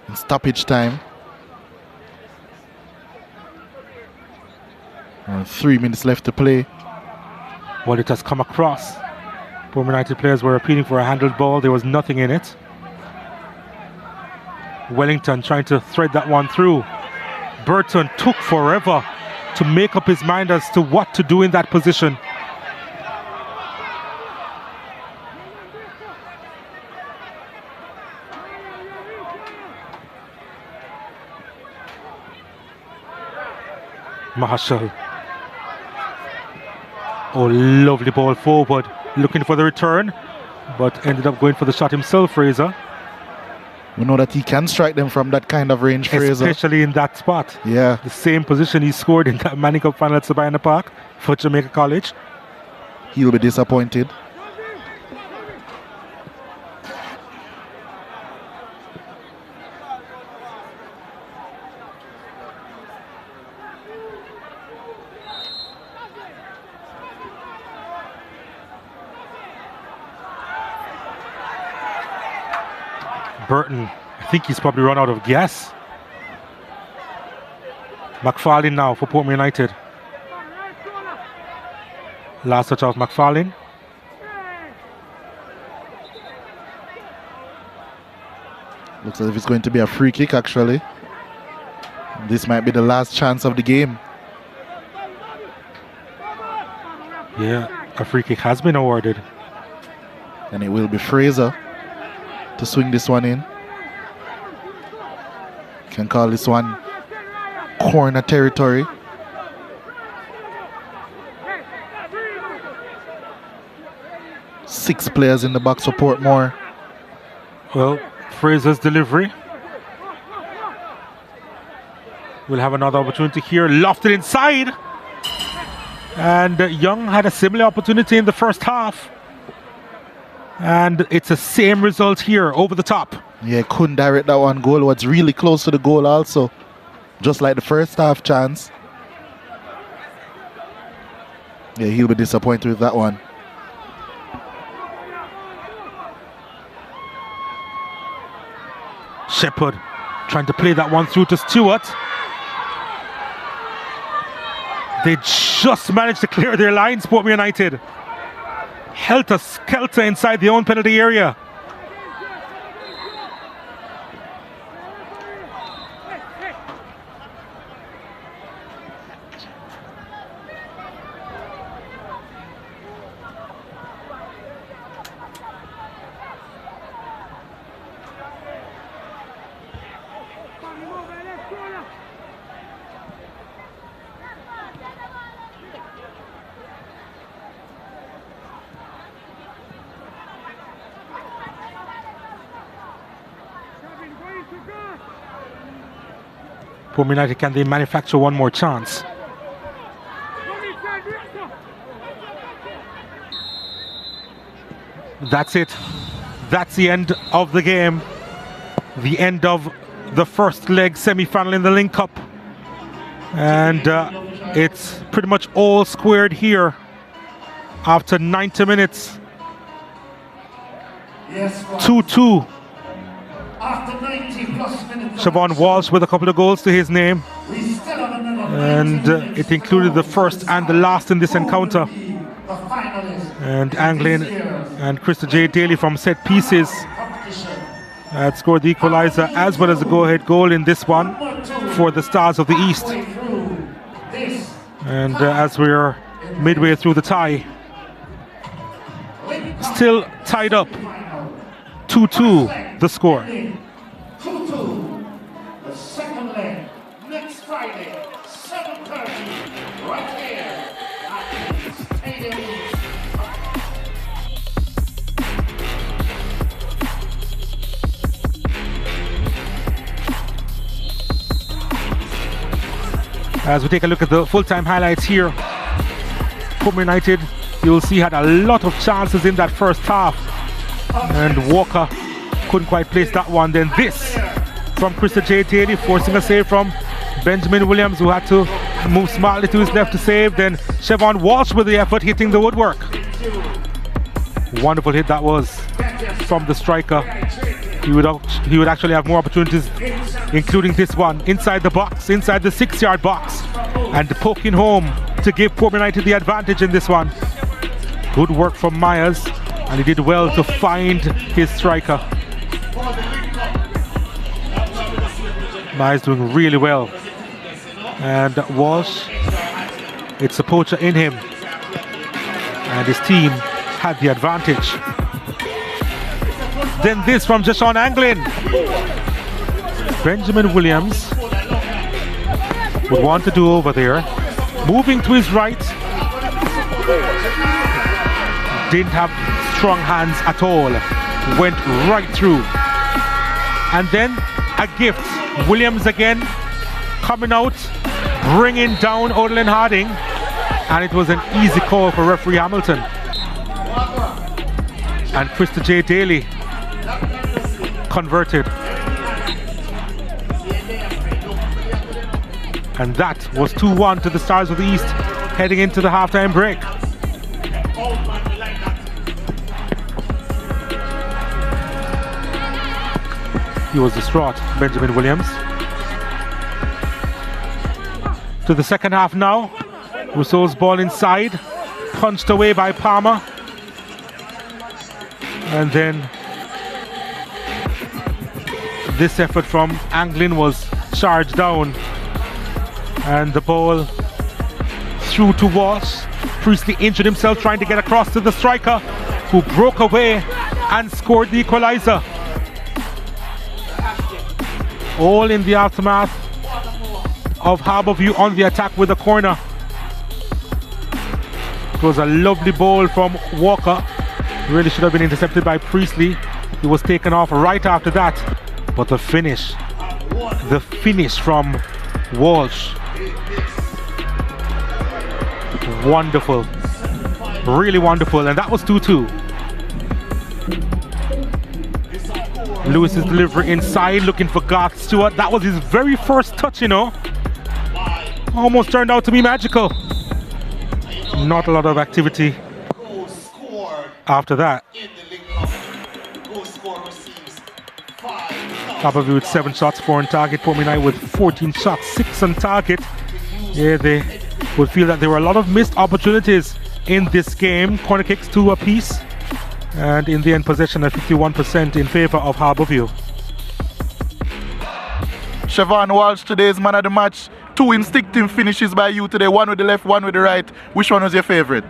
In stoppage time. 3 minutes left to play. Well, it has come across. Portmore United players were appealing for a handled ball. There was nothing in it. Wellington trying to thread that one through. Burton took forever to make up his mind as to what to do in that position. Marshall Oh, lovely ball forward, looking for the return, but ended up going for the shot himself, Fraser. We know that he can strike them from that kind of range, Fraser. Especially in that spot. Yeah. The same position he scored in that Lynk Cup final at Sabina Park for Jamaica College. He'll be disappointed. Burton, I think he's probably run out of gas. McFarlane now for Portmore United. Last touch of McFarlane. Looks as if it's going to be a free kick, actually. This might be the last chance of the game. Yeah, a free kick has been awarded. And it will be Fraser to swing this one in. Can call this one corner territory. Six players in the box for Portmore. Well, Fraser's delivery. We'll have another opportunity here. Lofted inside. And Young had a similar opportunity in the first half. And it's the same result here, over the top. Yeah, couldn't direct that one goal. Was really close to the goal also. Just like the first half chance. Yeah, he'll be disappointed with that one. Shepherd trying to play that one through to Stewart. They just managed to clear their lines, Portmore United. Helter-skelter inside the own penalty area. Portmore United, can they manufacture one more chance? That's it. That's the end of the game. The end of the first leg semi-final in the Lynk Cup. And it's pretty much all squared here after 90 minutes. 2-2. After 90 plus minutes. Siobhan Walsh with a couple of goals to his name. And it included the first and the last in this encounter. And Anglin and Krista J. Daly from set pieces had scored the equaliser as well as the go-ahead goal in this one for the Stars of the East. And as we're midway through the tie, still tied up, 2-2 the score. 2-2, the second leg, next Friday, 7:30, right here at the Stadium. As we take a look at the full-time highlights here, Portmore United, you'll see, had a lot of chances in that first half, and Walker couldn't quite place that one. Then this from Krista J. Daly, forcing a save from Benjamin Williams, who had to move smartly to his left to save. Then Siobhan Walsh with the effort, hitting the woodwork. Wonderful hit that was from the striker. He would actually have more opportunities, including this one, inside the box, inside the 6-yard box, and poking home to give Portmore United the advantage in this one. Good work from Myers, and he did well to find his striker. Myers doing really well. And Walsh, it's a poacher in him. And his team had the advantage. Then this from Jashawn Anglin. Benjamin Williams would want to do over there. Moving to his right. Didn't have strong hands at all. Went right through. And then a gift. Williams again coming out, bringing down Odlin Harding. And it was an easy call for referee Hamilton. And Krista J. Daly converted. And that was 2-1 to the Stars of the East heading into the halftime break. He was distraught, Benjamin Williams. To the second half now. Rousseau's ball inside, punched away by Palmer. And then this effort from Anglin was charged down. And the ball through to Walsh. Priestley injured himself trying to get across to the striker, who broke away and scored the equalizer. All in the aftermath of Harbourview on the attack with a corner. It was a lovely ball from Walker. Really should have been intercepted by Priestley. He was taken off right after that. But the finish from Walsh. Wonderful. Really wonderful. And that was 2-2. Lewis's delivery inside, looking for Garth Stewart. That was his very first touch, you know. Almost turned out to be magical. Not a lot of activity after that. Harbourview with 7 shots, 4 on target. Portmore United with 14 shots, 6 on target. Yeah, they would feel that there were a lot of missed opportunities in this game. Corner kicks 2 apiece. And in the end, possession at 51% in favour of Harbourview. Siobhan Walsh, today's man of the match. 2 instinctive finishes by you today, one with the left, one with the right. Which one was your favourite?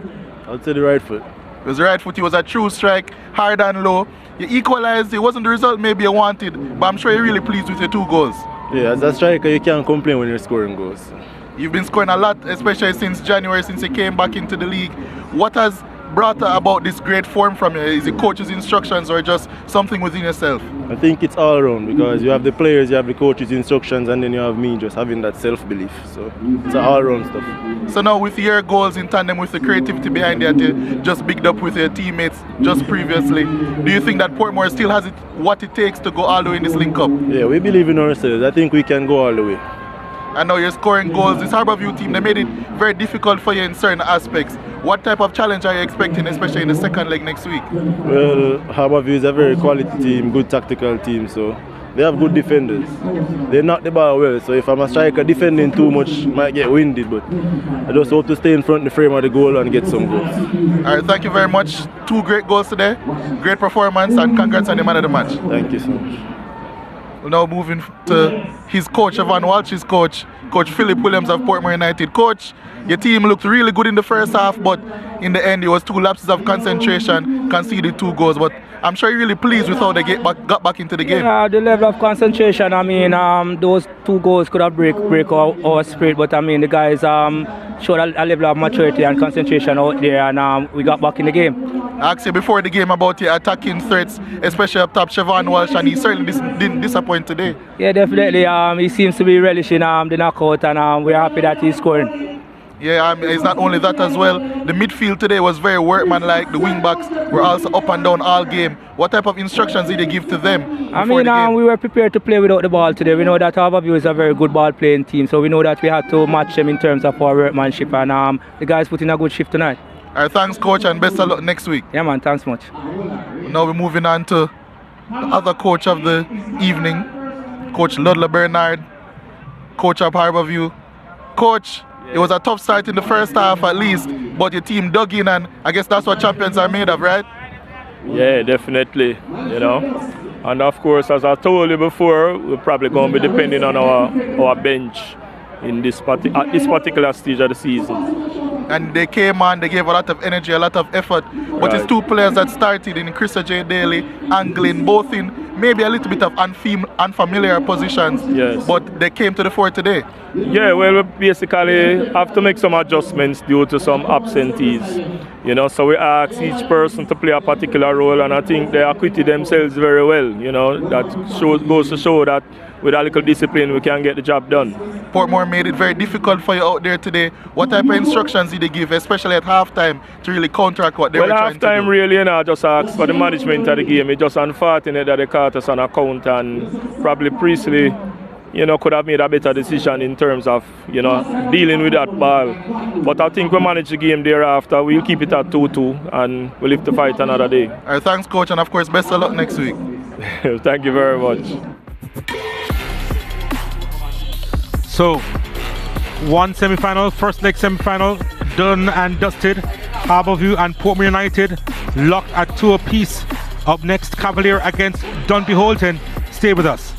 I would say the right foot. It was the right foot. It was a true strike, hard and low. You equalised. It wasn't the result maybe you wanted, but I'm sure you're really pleased with your 2 goals. Yeah, as a striker, you can't complain when you're scoring goals. You've been scoring a lot, especially since January, since you came back into the league. What has brought about this great form from you? Is it coach's instructions or just something within yourself? I think it's all around, because you have the players, you have the coach's instructions, and then you have me just having that self-belief. So it's all around stuff. So now with your goals in tandem with the creativity behind it, you just bigged up with your teammates just previously. Do you think that Portmore still has what it takes to go all the way in this Lynk Cup? Yeah, we believe in ourselves. I think we can go all the way. I know you're scoring goals. This Harbourview team, they made it very difficult for you in certain aspects. What type of challenge are you expecting, especially in the second leg next week? Well, Harbourview is a very quality team, good tactical team, so they have good defenders. They knock the ball well, so if I'm a striker, defending too much might get winded, but I just hope to stay in front of the frame of the goal and get some goals. All right, thank you very much. 2 great goals today, great performance, and congrats on the man of the match. Thank you so much. We're now moving to his coach, Evan Walsh's coach, Coach Philip Williams of Portmore United. Coach, your team looked really good in the first half, but in the end it was 2 lapses of concentration, conceded 2 goals. But I'm sure you're really pleased with how they got back into the game. Yeah, the level of concentration, I mean, those 2 goals could have break our spirit, but I mean, the guys showed a level of maturity and concentration out there, and we got back in the game. I asked you before the game about your attacking threats, especially up top, Siobhan Walsh, and he certainly didn't disappoint today. Yeah, definitely. He seems to be relishing the knockout, and we're happy that he's scoring. Yeah, it's not only that as well. The midfield today was very workmanlike. The wing backs were also up and down all game. What type of instructions did you give to them? I mean, we were prepared to play without the ball today. We know that Harbourview is a very good ball playing team, so we know that we had to match them in terms of our workmanship, and the guys put in a good shift tonight. All right, thanks, coach, and best of luck next week. Yeah, man, thanks much. Now we're moving on to the other coach of the evening, Coach Ludlow Bernard, coach of Harbourview. Coach, it was a tough start in the first half at least, but your team dug in, and I guess that's what champions are made of, right? Yeah, definitely, you know. And of course, as I told you before, we're probably going to be depending on our bench in at this particular stage of the season. and they came on, they gave a lot of energy, a lot of effort. But it's two players that started in Chrissa J. Daly and Glynn, both in maybe a little bit of unfamiliar positions. Yes. But they came to the fore today. Yeah, well, we basically have to make some adjustments due to some absentees. You know, so we ask each person to play a particular role, and I think they acquitted themselves very well. You know, that goes to show that with a little discipline we can get the job done. Portmore made it very difficult for you out there today. What type of instructions did they give, especially at halftime, to really counteract what they were trying to do? Well, halftime really, you know, just asked for the management of the game. It's just unfortunate that they caught us on account, and probably Priestley, you know, could have made a better decision in terms of, you know, dealing with that ball. But I think we manage the game thereafter. We'll keep it at 2-2 and we'll live to fight another day. All right, thanks, coach, and of course, best of luck next week. Thank you very much. So, one semi-final, first leg semi-final, done and dusted. Harbourview and Portmore United locked at 2 apiece. Up next, Cavalier against Dunby Holton. Stay with us.